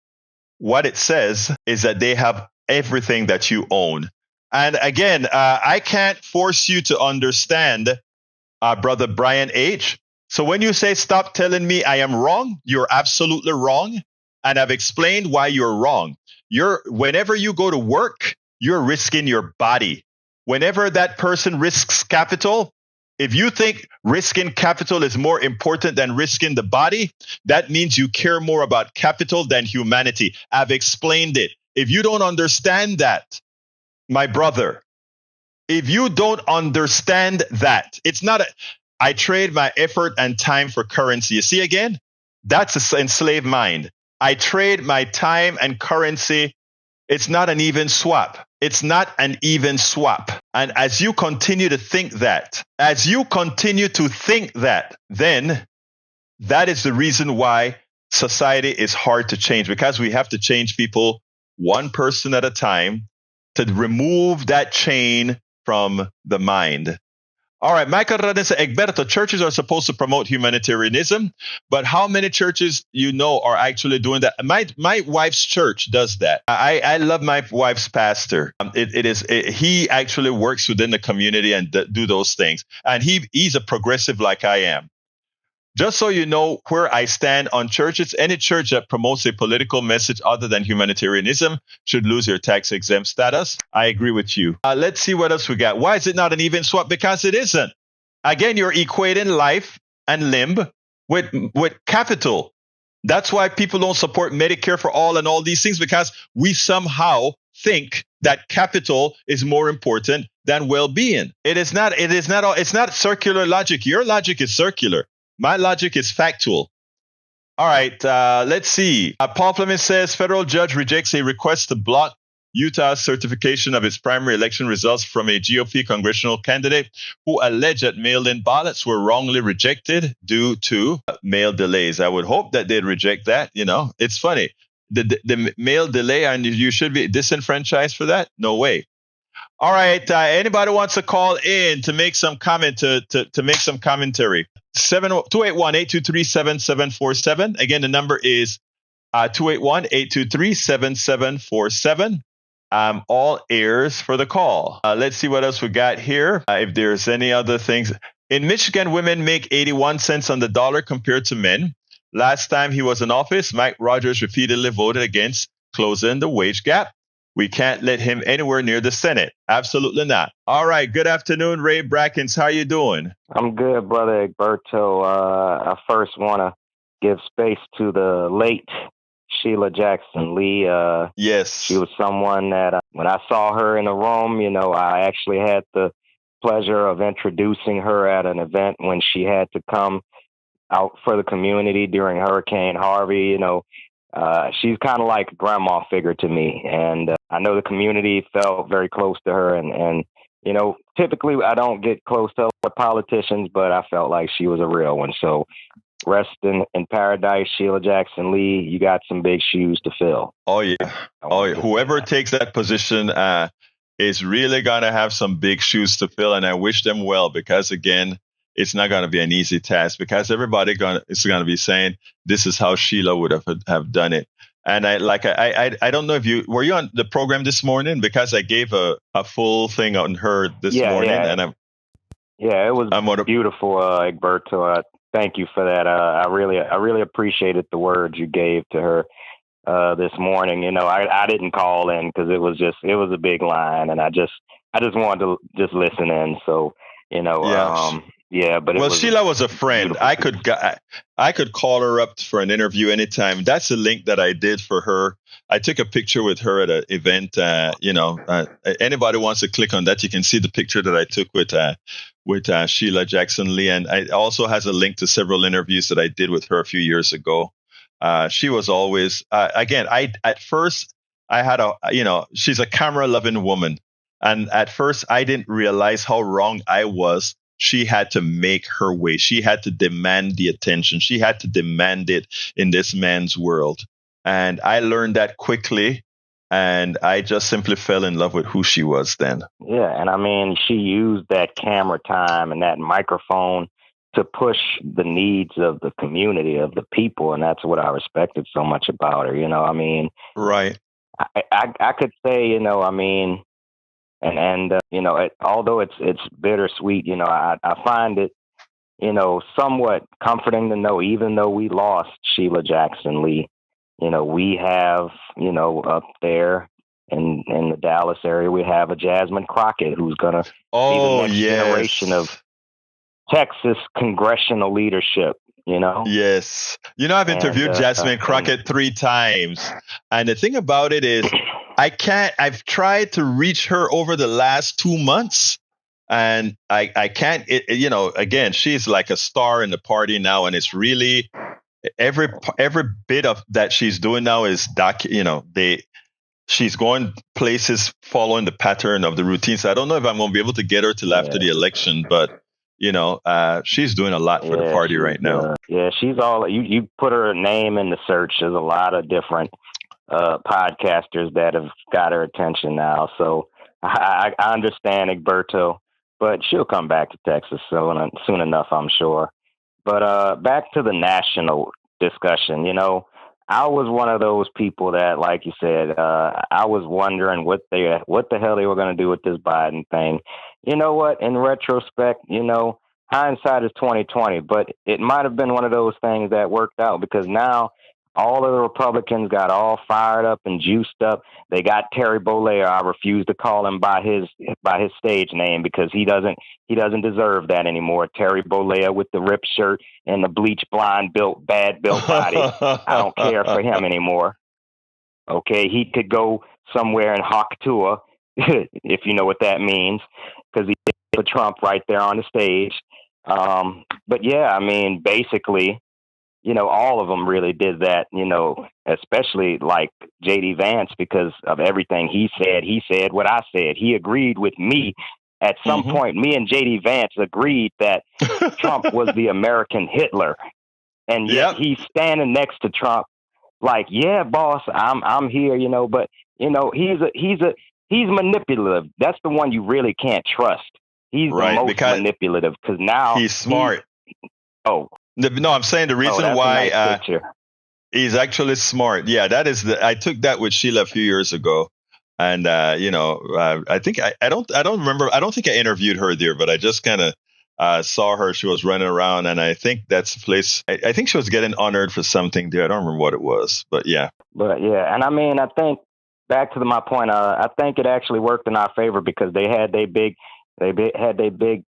what it says is that they have everything that you own. And again, I can't force you to understand, Brother Brian H. So when you say, stop telling me I am wrong, you're absolutely wrong. And I've explained why you're wrong. Whenever you go to work, you're risking your body. Whenever that person risks capital, if you think risking capital is more important than risking the body, that means you care more about capital than humanity. I've explained it. If you don't understand that, my brother, if you don't understand that, it's not I trade my effort and time for currency. You see again? That's an enslaved mind. I trade my time and currency. It's not an even swap. It's not an even swap. And as you continue to think that, then that is the reason why society is hard to change, because we have to change people one person at a time to remove that chain from the mind. All right, Michael Radin said, Egberto, churches are supposed to promote humanitarianism, but how many churches are actually doing that? My wife's church does that. I love my wife's pastor. He actually works within the community and do those things. And he's a progressive like I am. Just so you know where I stand on churches, any church that promotes a political message other than humanitarianism should lose your tax-exempt status. I agree with you. Let's see what else we got. Why is it not an even swap? Because it isn't. Again, you're equating life and limb with capital. That's why people don't support Medicare for all and all these things, because we somehow think that capital is more important than well-being. It's not circular logic. Your logic is circular. My logic is factual. All right, let's see. Paul Fleming says, federal judge rejects a request to block Utah's certification of its primary election results from a GOP congressional candidate who alleged that mail-in ballots were wrongly rejected due to mail delays. I would hope that they'd reject that. It's funny. The mail delay, and you should be disenfranchised for that? No way. All right, anybody wants to call in to make some comment, to make some commentary? 281-823-7747. Again, the number is 281-823-7747. All ears for the call. Let's see what else we got here. If there's any other things. In Michigan, women make 81 cents on the dollar compared to men. Last time he was in office, Mike Rogers repeatedly voted against closing the wage gap. We can't let him anywhere near the Senate. Absolutely not. All right. Good afternoon, Ray Brackens. How you doing? I'm good, Brother Egberto. I first want to give space to the late Sheila Jackson Lee. Yes. She was someone that when I saw her in the room, I actually had the pleasure of introducing her at an event when she had to come out for the community during Hurricane Harvey. She's kind of like a grandma figure to me. And I know the community felt very close to her. And typically I don't get close to politicians, but I felt like she was a real one. So rest in paradise, Sheila Jackson Lee. You got some big shoes to fill. Oh, yeah. Whoever takes that position is really going to have some big shoes to fill. And I wish them well, because, again, it's not going to be an easy task, because everybody is going to be saying this is how Sheila would have done it. And I don't know if were you on the program this morning, because I gave a full thing on her this morning. Yeah. And it was beautiful, Egberto. Thank you for that. I really appreciated the words you gave to her this morning. I didn't call in because it was a big line, and I just wanted to just listen in. So Yeah, but well, Sheila was a friend. I could call her up for an interview anytime. That's the link that I did for her. I took a picture with her at an event. Anybody wants to click on that, you can see the picture that I took with Sheila Jackson Lee, and it also has a link to several interviews that I did with her a few years ago. She was always at first I had she's a camera loving woman, and at first I didn't realize how wrong I was. She had to make her way. She had to demand the attention. She had to demand it in this man's world. And I learned that quickly. And I just simply fell in love with who she was then. Yeah. And I mean, she used that camera time and that microphone to push the needs of the community, of the people. And that's what I respected so much about her. I mean, right. I could say, I mean, although it's bittersweet, I find it, somewhat comforting to know, even though we lost Sheila Jackson Lee, we have, up there in the Dallas area, we have a Jasmine Crockett who's going to be the next generation of Texas congressional leadership. Yes. I've interviewed Jasmine Crockett 3 times. And the thing about it is, I've tried to reach her over the last 2 months, and I can't, again, she's like a star in the party now. And it's really every bit of that she's doing now is she's going places following the pattern of the routine. So I don't know if I'm going to be able to get her till after the election, but she's doing a lot for the party right now. Yeah, she's all you put her name in the search. There's a lot of different podcasters that have got her attention now. So I understand Egberto, but she'll come back to Texas soon enough, I'm sure. But back to the national discussion, I was one of those people that, like you said, I was wondering what the hell they were going to do with this Biden thing. You know what? In retrospect, hindsight is 20/20, but it might have been one of those things that worked out, because now all of the Republicans got all fired up and juiced up. They got Terry Bollea. I refuse to call him by his stage name, because he doesn't deserve that anymore. Terry Bollea with the ripped shirt and the bleach blonde bad built body. I don't care for him anymore. Okay, he could go somewhere in Hawktua, if you know what that means, because he did for Trump right there on the stage. But yeah, I mean, basically, all of them really did that, especially like J.D. Vance, because of everything he said. He said what I said. He agreed with me. At some point, me and J.D. Vance agreed that Trump was the American Hitler. And yet he's standing next to Trump like, yeah, boss, I'm here, but, he's manipulative. That's the one you really can't trust. He's the most manipulative, because now he's smart. No, I'm saying the reason why nice he's actually smart. Yeah, that is I took that with Sheila a few years ago, and I think I don't remember. I don't think I interviewed her there, but I just kind of saw her. She was running around, and I think that's the place. I think she was getting honored for something there. I don't remember what it was, but yeah. And I mean, I think back to my point. I think it actually worked in our favor, because they had their big, bye-bye,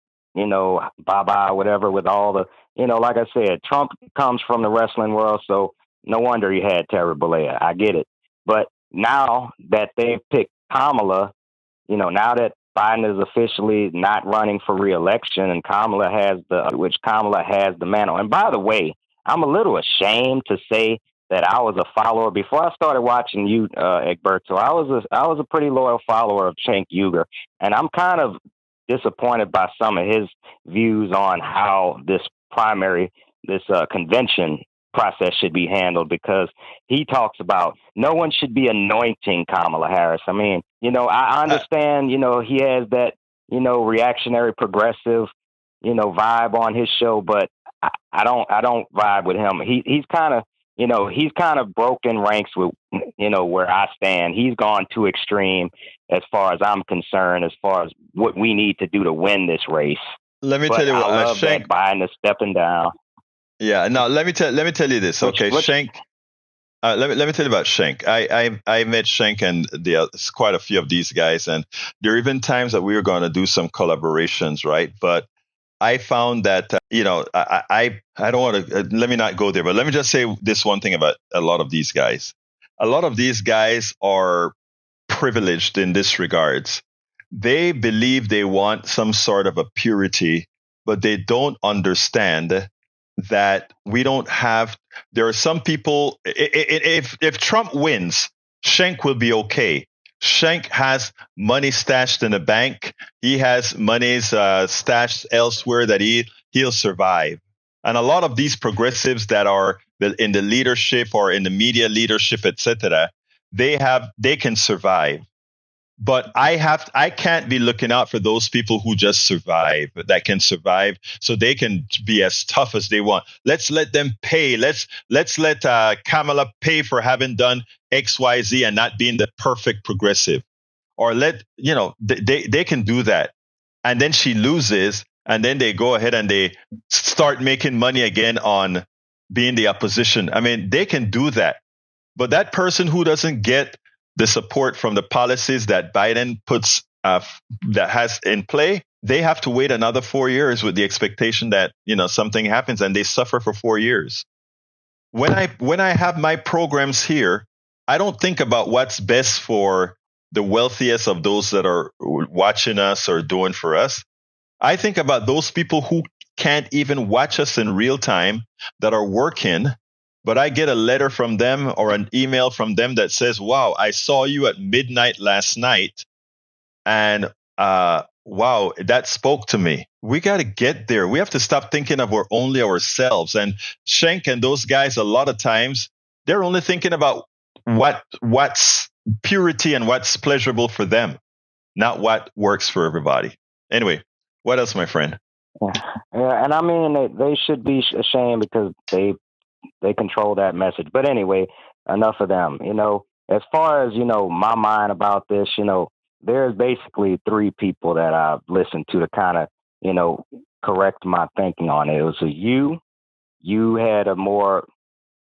whatever, with all the, like I said, Trump comes from the wrestling world, so no wonder he had Terry Bollea. I get it. But now that they picked Kamala, now that Biden is officially not running for re-election, and Kamala has the mantle. And by the way, I'm a little ashamed to say that I was a follower before I started watching you, Egberto. I was a pretty loyal follower of Cenk Uygur, and I'm kind of disappointed by some of his views on how this convention process should be handled, because he talks about no one should be anointing Kamala Harris. I mean, I understand, he has that, reactionary progressive, vibe on his show, but I don't vibe with him. He's kind of broken ranks with, where I stand. He's gone too extreme as far as I'm concerned, as far as what we need to do to win this race. Let me tell you what, I love that Biden is stepping down. Yeah, now let me tell you this. Okay, Cenk. Let me tell you about Cenk. I met Cenk and there's quite a few of these guys, and there are even times that we were going to do some collaborations, right? But I found that, I don't want to, let me not go there, but let me just say this one thing about a lot of these guys. A lot of these guys are privileged in this regards. They believe they want some sort of a purity, but they don't understand that we don't have, there are some people, if Trump wins, Schenck will be okay. Schenck has money stashed in a bank. He has monies stashed elsewhere that he'll survive. And a lot of these progressives that are in the leadership or in the media leadership, etc., they can survive. But I can't be looking out for those people who just survive, that can survive, so they can be as tough as they want. Let's let them pay. Let's let Kamala pay for having done X, Y, Z and not being the perfect progressive. Or they can do that, and then she loses, and then they go ahead and they start making money again on being the opposition. I mean, they can do that, but that person who doesn't get the support from the policies that Biden puts that has in play, they have to wait another 4 years with the expectation that something happens, and they suffer for 4 years. When I have my programs here, I don't think about what's best for the wealthiest of those that are watching us or doing for us. I think about those people who can't even watch us in real time, that are working, but I get a letter from them or an email from them that says, wow, I saw you at midnight last night, and wow, that spoke to me. We got to get there. We have to stop thinking of only ourselves. And Schenck and those guys, a lot of times, they're only thinking about what's purity and what's pleasurable for them, not what works for everybody. Anyway, what else, my friend? Yeah, and I mean, they should be ashamed because they control that message. But anyway, enough of them. As far as, my mind about this, there's basically three people that I've listened to kind of, correct my thinking on it. It was you had a more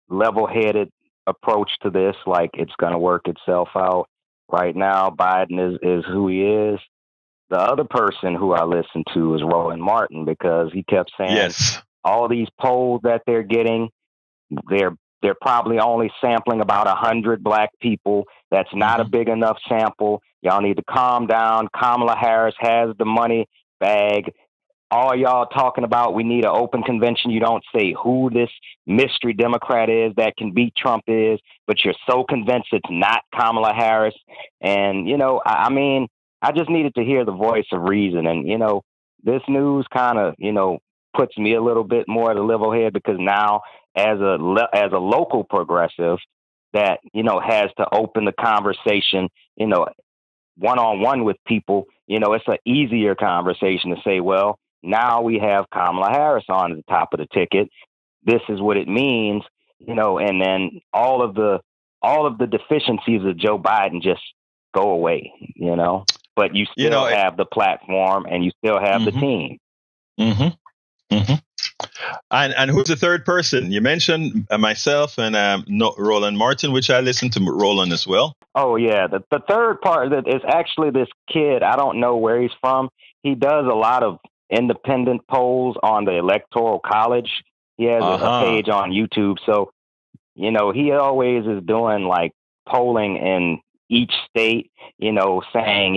level-headed approach to this, like it's going to work itself out. Right now, Biden is who he is. The other person who I listened to is Roland Martin, because he kept saying, yes, all these polls that they're getting, they're probably only sampling about 100 black people. That's not a big enough sample. Y'all need to calm down. Kamala Harris has the money bag. All y'all talking about, we need an open convention. You don't say who this mystery Democrat is that can beat Trump is, but you're so convinced it's not Kamala Harris. And, I mean, I just needed to hear the voice of reason. And, this news kind of, puts me a little bit more at a level head, because now as a local progressive that, has to open the conversation, one-on-one with people, it's an easier conversation to say, well, now we have Kamala Harris on the top of the ticket. This is what it means, and then all of the deficiencies of Joe Biden just go away, but you still have the platform and you still have the team. Mm-hmm. Mm-hmm. And who's the third person? You mentioned myself and Roland Martin, which I listened to Roland as well. Oh, yeah. The third part that is actually this kid. I don't know where he's from. He does a lot of independent polls on the Electoral College. He has a page on YouTube. So, he always is doing like polling in each state, saying,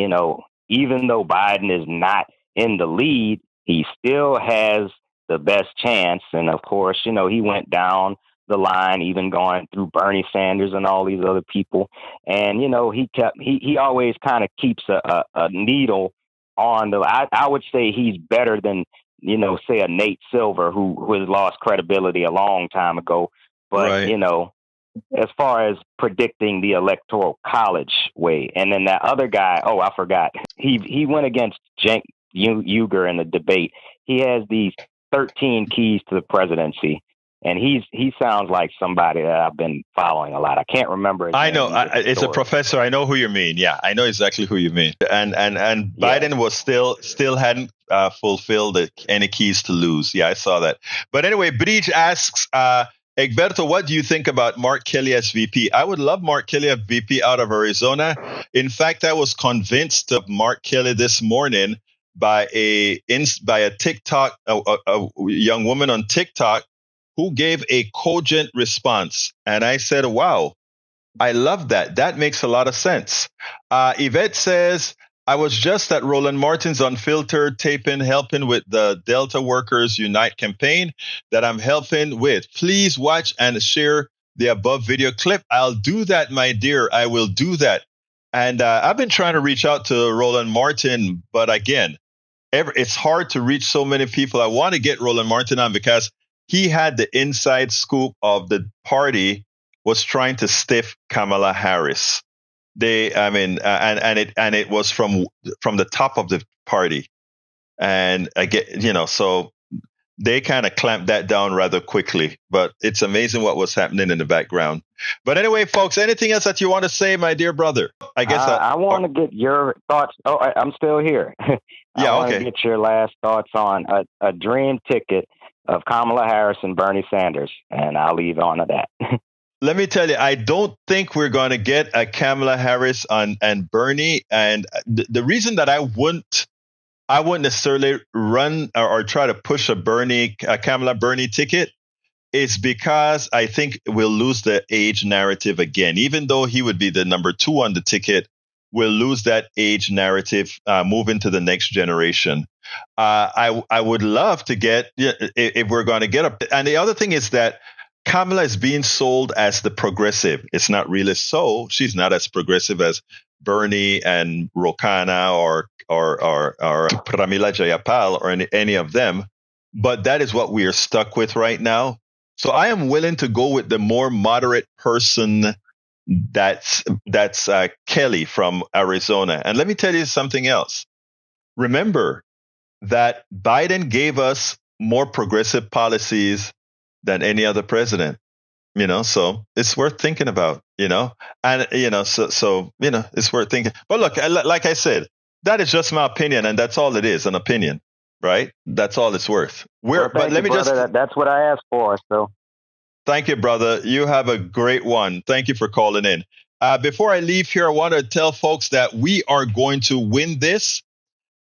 even though Biden is not in the lead, he still has the best chance. And of course, he went down the line, even going through Bernie Sanders and all these other people. And, he always kind of keeps a needle on the, I would say he's better than, say a Nate Silver who has lost credibility a long time ago. But, right. As far as predicting the Electoral College way. And then that other guy, I forgot. He went against Cenk Uygur in the debate. He has these 13 keys to the presidency, and he sounds like somebody that I've been following a lot. I can't remember his name. I know. It's a professor. I know who you mean. Yeah, I know exactly who you mean. And Biden was still hadn't fulfilled any keys to lose. Yeah, I saw that. But anyway, Bridge asks, Egberto, what do you think about Mark Kelly as VP? I would love Mark Kelly as VP out of Arizona. In fact, I was convinced of Mark Kelly this morning by a TikTok, a young woman on TikTok who gave a cogent response. And I said, wow, I love that. That makes a lot of sense. Yvette says, I was just at Roland Martin's Unfiltered taping, helping with the Delta Workers Unite campaign that I'm helping with. Please watch and share the above video clip. I'll do that, my dear. I will do that. And I've been trying to reach out to Roland Martin, but again, it's hard to reach so many people. I want to get Roland Martin on because he had the inside scoop of the party was trying to stiff Kamala Harris. It was from the top of the party, and so they kind of clamped that down rather quickly. But it's amazing what was happening in the background. But anyway, folks, anything else that you want to say, my dear brother? I guess I want to get your thoughts. Oh, I'm still here. I want to get your last thoughts on a dream ticket of Kamala Harris and Bernie Sanders, and I'll leave on to that. Let me tell you, I don't think we're going to get a Kamala Harris and Bernie. And the reason that I wouldn't necessarily run or try to push a Kamala Bernie ticket is because I think we'll lose the age narrative again. Even though he would be the number 2 on the ticket, we'll lose that age narrative, move into the next generation. I would love to get, if we're going to get up. And the other thing is that Kamala is being sold as the progressive. It's not really so. She's not as progressive as Bernie and Rokana or Pramila Jayapal or any of them. But that is what we are stuck with right now. So I am willing to go with the more moderate person. That's Kelly from Arizona. And let me tell you something else. Remember that Biden gave us more progressive policies than any other president, so it's worth thinking about, and, so it's worth thinking. But look, like I said, that is just my opinion, and that's all it is, an opinion, right? That's all it's worth. That's what I asked for. So thank you, brother. You have a great one. Thank you for calling in. Before I leave here, I want to tell folks that we are going to win this,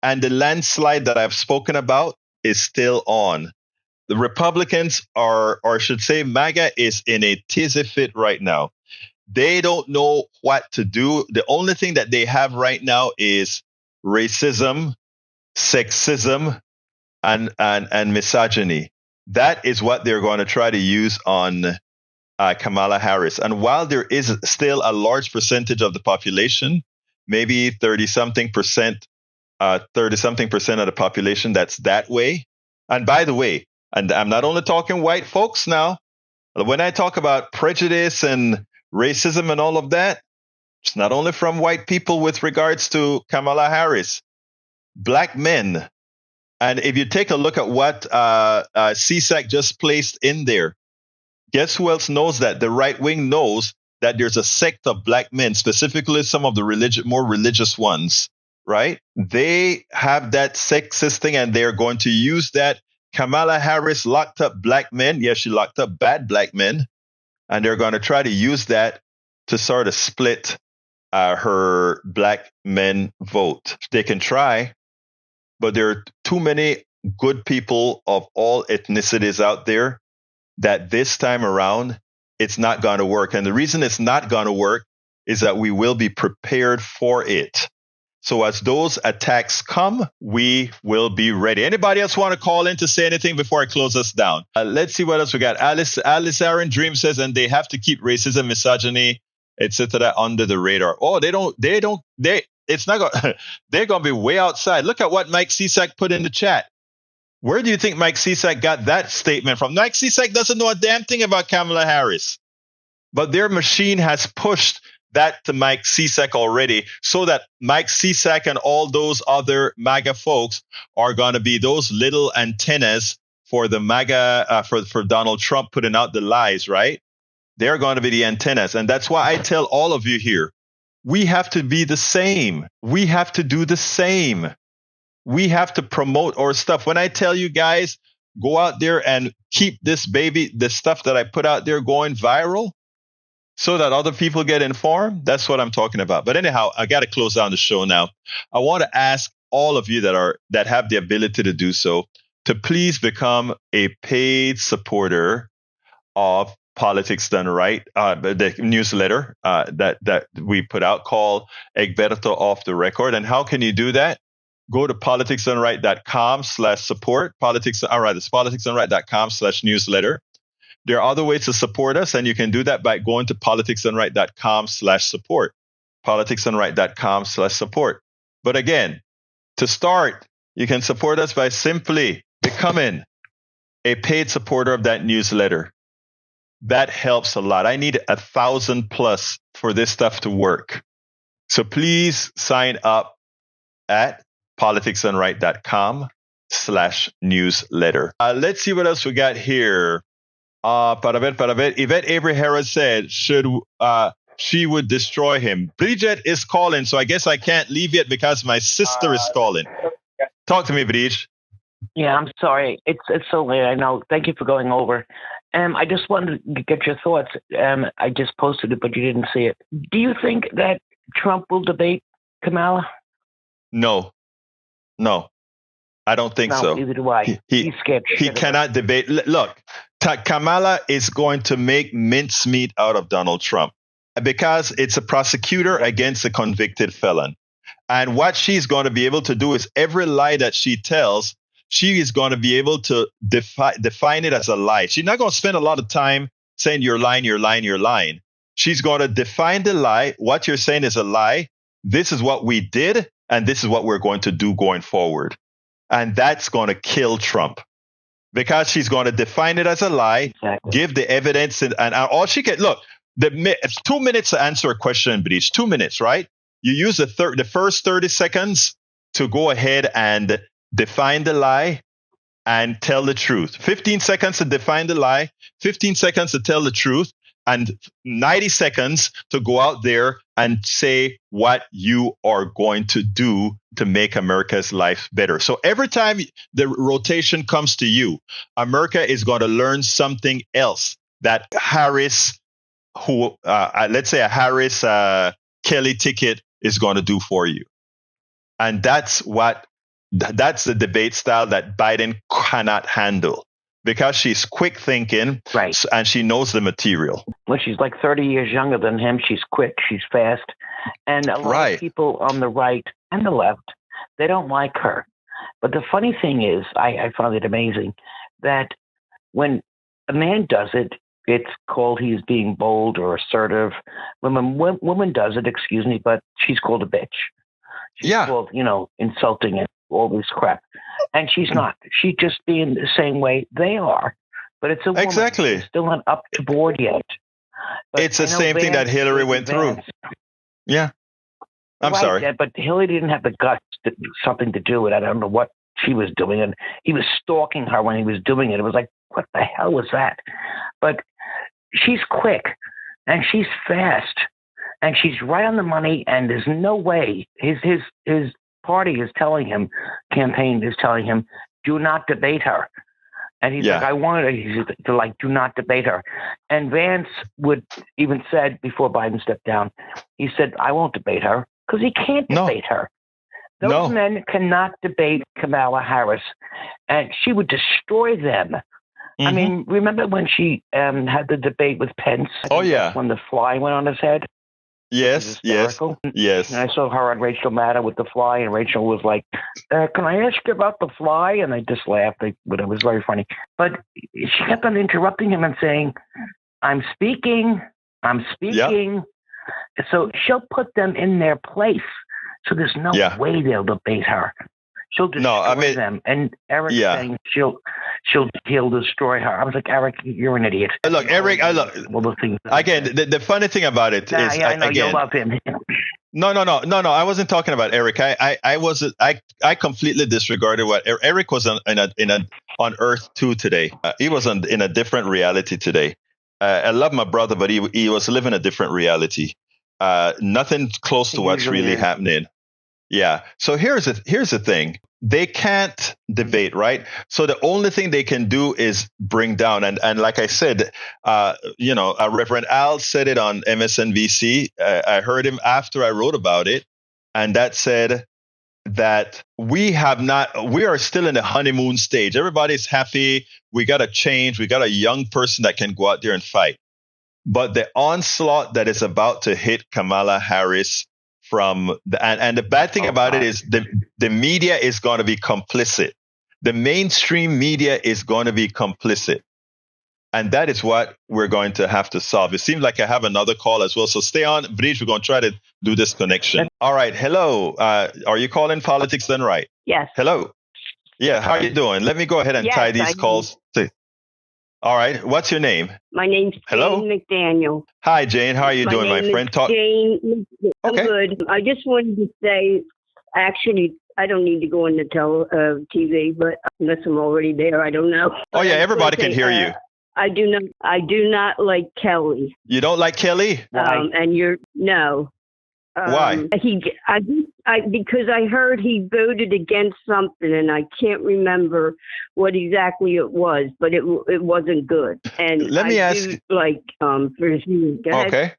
and the landslide that I've spoken about is still on. The Republicans or I should say MAGA is in a tizzy fit right now. They don't know what to do. The only thing that they have right now is racism, sexism, and misogyny. That is what they're going to try to use on Kamala Harris. And while there is still a large percentage of the population, maybe 30-something percent of the population that's that way. And by the way, and I'm not only talking white folks now. When I talk about prejudice and racism and all of that, it's not only from white people with regards to Kamala Harris, black men. And if you take a look at what CSAC just placed in there, guess who else knows that? The right wing knows that there's a sect of black men, specifically some of the more religious ones, right? They have that sexist thing, and they're going to use that. Kamala Harris locked up black men. Yes, she locked up bad black men. And they're going to try to use that to sort of split her black men vote. They can try, but there are too many good people of all ethnicities out there that this time around, it's not going to work. And the reason it's not going to work is that we will be prepared for it. So as those attacks come, we will be ready. Anybody else want to call in to say anything before I close us down? Let's see what else we got. Alice Aaron Dream says, and they have to keep racism, misogyny, etc. under the radar. Oh, it's not going. They're going to be way outside. Look at what Mike Cisak put in the chat. Where do you think Mike Cisak got that statement from? Mike Cisak doesn't know a damn thing about Kamala Harris, but their machine has pushed that to Mike Cisak already, so that Mike Cisak and all those other MAGA folks are going to be those little antennas for the MAGA, for Donald Trump putting out the lies, right? They're going to be the antennas. And that's why I tell all of you here, we have to be the same. We have to do the same. We have to promote our stuff. When I tell you guys, go out there and keep this stuff that I put out there going viral, so that other people get informed. That's what I'm talking about. But anyhow, I got to close down the show now. I want to ask all of you that have the ability to do so to please become a paid supporter of Politics Done Right, the newsletter that we put out called Egberto Off the Record. And how can you do that? Go to politicsdoneright.com/support. It's politicsdoneright.com/newsletter. There are other ways to support us, and you can do that by going to politicsdoneright.com/support. politicsdoneright.com/support. But again, to start, you can support us by simply becoming a paid supporter of that newsletter. That helps a lot. I need 1,000+ for this stuff to work. So please sign up at politicsdoneright.com/newsletter. Let's see what else we got here. Para ver. Yvette Avery Harris said she would destroy him. Bridget is calling, so I guess I can't leave yet because my sister is calling. Talk to me, Bridget. Yeah, I'm sorry. It's so late. I know. Thank you for going over. I just wanted to get your thoughts. I just posted it, but you didn't see it. Do you think that Trump will debate Kamala? No, I don't think so. Neither do I. He's scared. He cannot debate. Look, Kamala is going to make mincemeat out of Donald Trump because it's a prosecutor against a convicted felon. And what she's going to be able to do is every lie that she tells, she is going to be able to define it as a lie. She's not going to spend a lot of time saying you're lying. She's going to define the lie. What you're saying is a lie. This is what we did, and this is what we're going to do going forward. And that's going to kill Trump because she's going to define it as a lie, exactly. Give the evidence, and all she can. Look, it's 2 minutes to answer a question, Breach. 2 minutes, right? You use the first 30 seconds to go ahead and define the lie and tell the truth. 15 seconds to define the lie, 15 seconds to tell the truth, and 90 seconds to go out there and say what you are going to do to make America's life better. So every time the rotation comes to you, America is going to learn something else that Harris, let's say a Harris Kelly ticket is going to do for you. And that's the debate style that Biden cannot handle because she's quick thinking, right, and she knows the material. Well, she's like 30 years younger than him. She's quick. She's fast. And a lot of people on the right and the left, they don't like her. But the funny thing is, I found it amazing that when a man does it, it's called he's being bold or assertive. When a woman does it, excuse me, but she's called a bitch. She's called, insulting and all this crap. And she's not. She's just being the same way they are. But it's a woman. Exactly. She's still not up to board yet. But it's the same thing that Hillary went through. Yeah. I'm sorry. Yeah, but Hillary didn't have the guts something to do with it. I don't know what she was doing. And he was stalking her when he was doing it. It was like, what the hell was that? But she's quick and she's fast and she's right on the money. And there's no way his party is telling him, campaign is telling him, do not debate her. And he's like, I wanted to do not debate her. And Vance would even said before Biden stepped down, he said, I won't debate her because he can't debate her. Those men cannot debate Kamala Harris, and she would destroy them. Mm-hmm. I mean, remember when she had the debate with Pence? When the fly went on his head? Yes. And I saw her on Rachel Maddow with the fly, and Rachel was like, can I ask you about the fly? And I just laughed, but it was very funny. But she kept on interrupting him and saying, I'm speaking. Yep. So she'll put them in their place. So there's no way they'll debate her. She'll destroy them. And Eric's saying he'll destroy her. I was like, Eric, you're an idiot. Look, Eric, the funny thing about it is, I know you love him. No. I wasn't talking about Eric. I completely disregarded what Eric was on Earth 2 today. He was in a different reality today. I love my brother, but he was living a different reality. Nothing close to what's really happening. Yeah. So here's the thing. They can't debate, right? So the only thing they can do is bring down. And like I said, Reverend Al said it on MSNBC. I heard him after I wrote about it. And that said, that we are still in the honeymoon stage. Everybody's happy. We got a change. We got a young person that can go out there and fight. But the onslaught that is about to hit Kamala Harris and the bad thing about it is the media is going to be complicit. The mainstream media is going to be complicit. And that is what we're going to have to solve. It seems like I have another call as well. So stay on, Bridge. We're going to try to do this connection. All right. Hello. Are you calling Politics Done Right? Yes. Hello. Yeah. How are you doing? Let me go ahead and tie these calls. All right. What's your name? My name's Jane McDaniel. Hi, Jane. How are you doing, my friend? Jane. I'm good. I just wanted to say, actually, I don't need to go into TV, but unless I'm already there, I don't know. Oh yeah, everybody can hear you. I do not like Kelly. You don't like Kelly? And no. Why? Because I heard he voted against something, and I can't remember what exactly it was, but it wasn't good. And let me ask. Okay.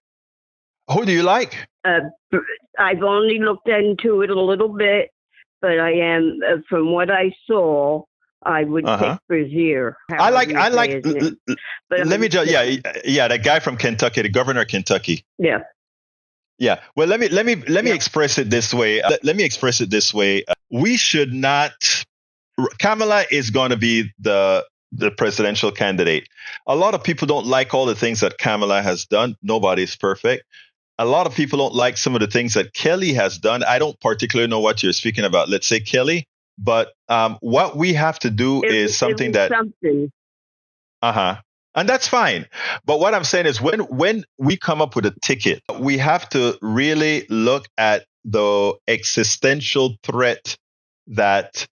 Who do you like? I've only looked into it a little bit, but I am from what I saw. I would pick Brazier. Let me just that guy from Kentucky, the governor of Kentucky. Yeah. Yeah. Well, let me express it this way. We should not. Kamala is going to be the presidential candidate. A lot of people don't like all the things that Kamala has done. Nobody's perfect. A lot of people don't like some of the things that Kelly has done. I don't particularly know what you're speaking about. Let's say Kelly. But what we have to do is something that. And that's fine. But what I'm saying is when we come up with a ticket, we have to really look at the existential threat that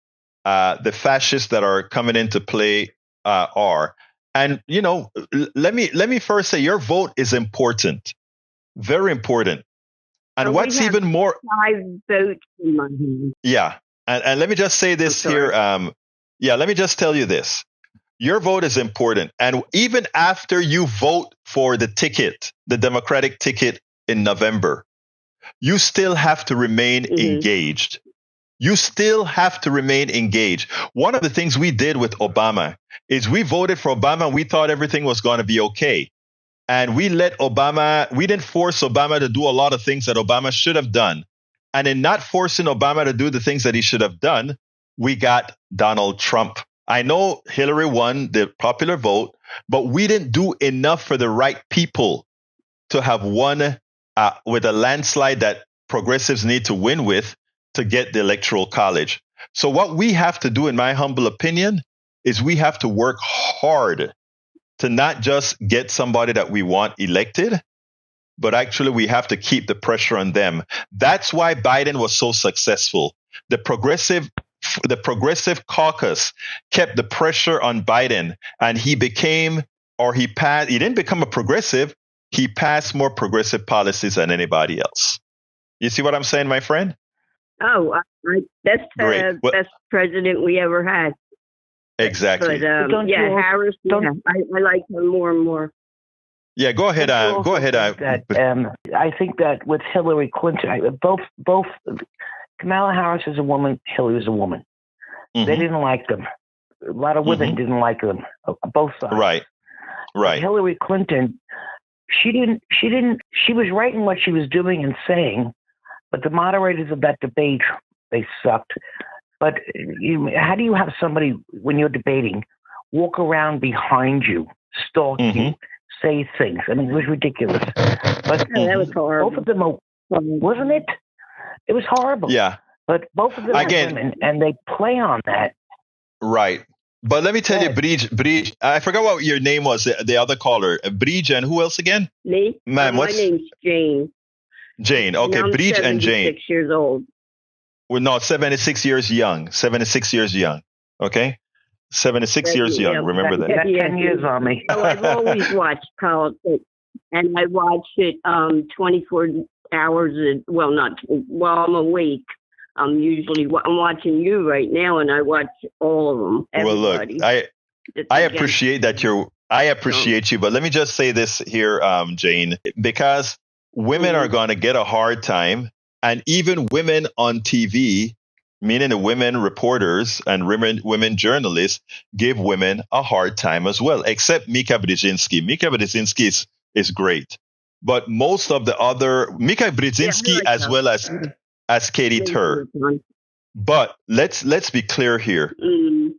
the fascists that are coming into play are. And, let me first say your vote is important. Very important. And what's even more. 5 votes in my hand. Yeah. And let me just say this here. Let me just tell you this. Your vote is important. And even after you vote for the ticket, the Democratic ticket in November, you still have to remain engaged. You still have to remain engaged. One of the things we did with Obama is we voted for Obama and we thought everything was going to be okay. And we didn't force Obama to do a lot of things that Obama should have done. And in not forcing Obama to do the things that he should have done, we got Donald Trump. I know Hillary won the popular vote, but we didn't do enough for the right people to have won with a landslide that progressives need to win with to get the Electoral College. So what we have to do, in my humble opinion, is we have to work hard to not just get somebody that we want elected, but actually we have to keep the pressure on them. That's why Biden was so successful. The progressive caucus kept the pressure on Biden, and he didn't become a progressive. He passed more progressive policies than anybody else. You see what I'm saying, my friend? Oh, that's the best president we ever had. Exactly. But, Harris, I like him more and more. Yeah, go ahead. Go ahead. I think that with Hillary Clinton, both Kamala Harris is a woman, Hillary is a woman. Mm-hmm. They didn't like them. A lot of women didn't like them. Both sides. Right. But Hillary Clinton, she was right in what she was doing and saying, but the moderators of that debate, they sucked. But how do you have somebody, when you're debating, walk around behind you, stalk you, say things? I mean, it was ridiculous. But that was horrible. Both of them, wasn't it? It was horrible. Yeah. But both of them are women, and they play on that. Right. But let me tell you, Bridge, I forgot what your name was, the other caller. Bridge and who else again? Me? Ma'am, my name's Jane. Jane. Okay, Bridge and Jane. 76 years old. We're not 76 years young. 76 years young. Okay? 76 years young. Remember that. You got 10 years on me. So I've always watched politics, and I watch it 24 hours. Not while I'm awake. I'm watching you right now, and I watch all of them. Everybody. Well, look, I appreciate that I appreciate you, but let me just say this here, Jane, because women are going to get a hard time, and even women on TV meaning the women reporters and women journalists, give women a hard time as well, except Mika Brzezinski. Mika Brzezinski is great. But most of the other, Mika Brzezinski as well as Katie Tur. But let's be clear here.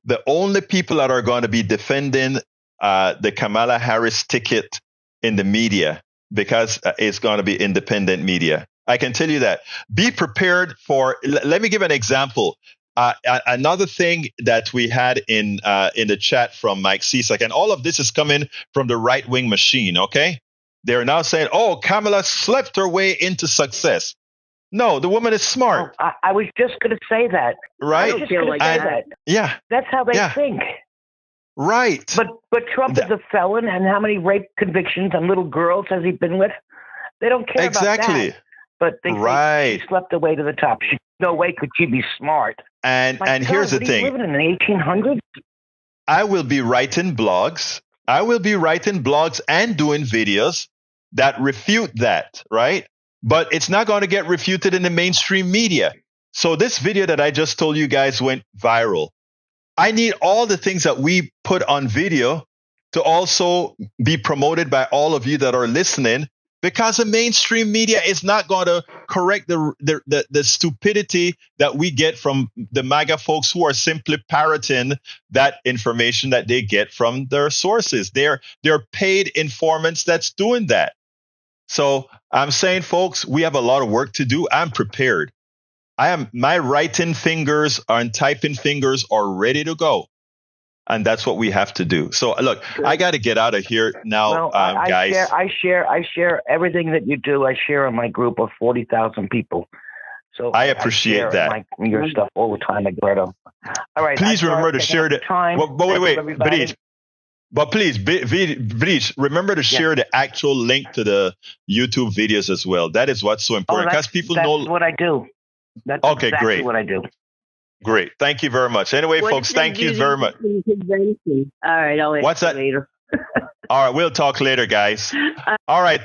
The only people that are going to be defending the Kamala Harris ticket in the media, because it's going to be independent media. I can tell you that. Be prepared for. Let me give an example. Another thing that we had in the chat from Mike Cisak, and all of this is coming from the right wing machine. Okay, they're now saying, "Oh, Kamala slept her way into success." No, the woman is smart. Oh, I was just going to say that. Right? I was just going to say that. Yeah. That's how they think. Right. But Trump is a felon, and how many rape convictions and little girls has he been with? They don't care about that. But they think she slept away to the top. No way could she be smart. And here's the thing. Living in the 1800s? I will be writing blogs. And doing videos that refute that, right? But it's not going to get refuted in the mainstream media. So this video that I just told you guys went viral. I need all the things that we put on video to also be promoted by all of you that are listening, because the mainstream media is not going to correct the stupidity that we get from the MAGA folks who are simply parroting that information that they get from their sources. They're paid informants that's doing that. So I'm saying, folks, we have a lot of work to do. I'm prepared. My writing fingers and typing fingers are ready to go. And that's what we have to do. So look, I got to get out of here now, guys. I share everything that you do. I share in my group of 40,000 people. So I appreciate that. Your stuff all the time, Egberto. All right. Please remember to share the time. Wait. But please, remember to share the actual link to the YouTube videos as well. That is what's so important, because people know. That's what I do. That's okay, exactly great. What I do. Great. Thank you very much. Anyway, folks, thank you very much. All right, I'll What's that? Later. All right, we'll talk later, guys. All right.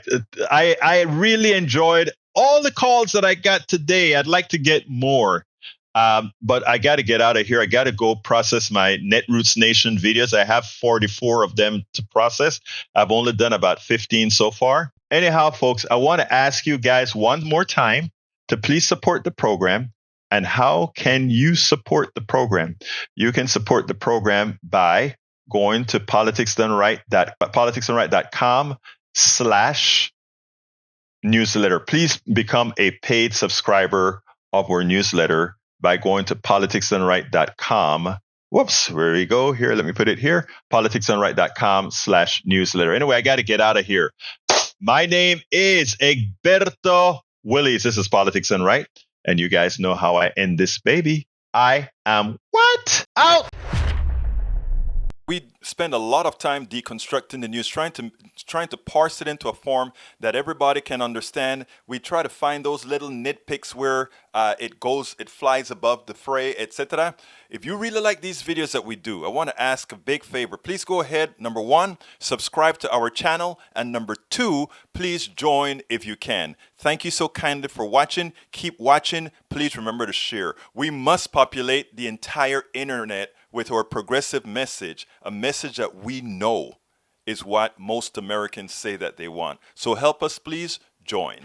I really enjoyed all the calls that I got today. I'd like to get more. But I got to get out of here. I got to go process my Netroots Nation videos. I have 44 of them to process. I've only done about 15 so far. Anyhow, folks, I want to ask you guys one more time to please support the program. And how can you support the program? You can support the program by going to politicsdoneright.com/newsletter. Please become a paid subscriber of our newsletter by going to politicsdoneright.com. Whoops, where we go here. Let me put it here. politicsdoneright.com/newsletter. Anyway, I got to get out of here. My name is Egberto Willies. This is Politics Done Right. And you guys know how I end this baby. I am what? Out! We spend a lot of time deconstructing the news, trying to parse it into a form that everybody can understand. We try to find those little nitpicks where it flies above the fray, etc. If you really like these videos that we do, I want to ask a big favor. Please go ahead. Number 1, subscribe to our channel. And number 2, please join if you can. Thank you so kindly for watching. Keep watching. Please remember to share. We must populate the entire internet with our progressive message, a message that we know is what most Americans say that they want. So help us, please join.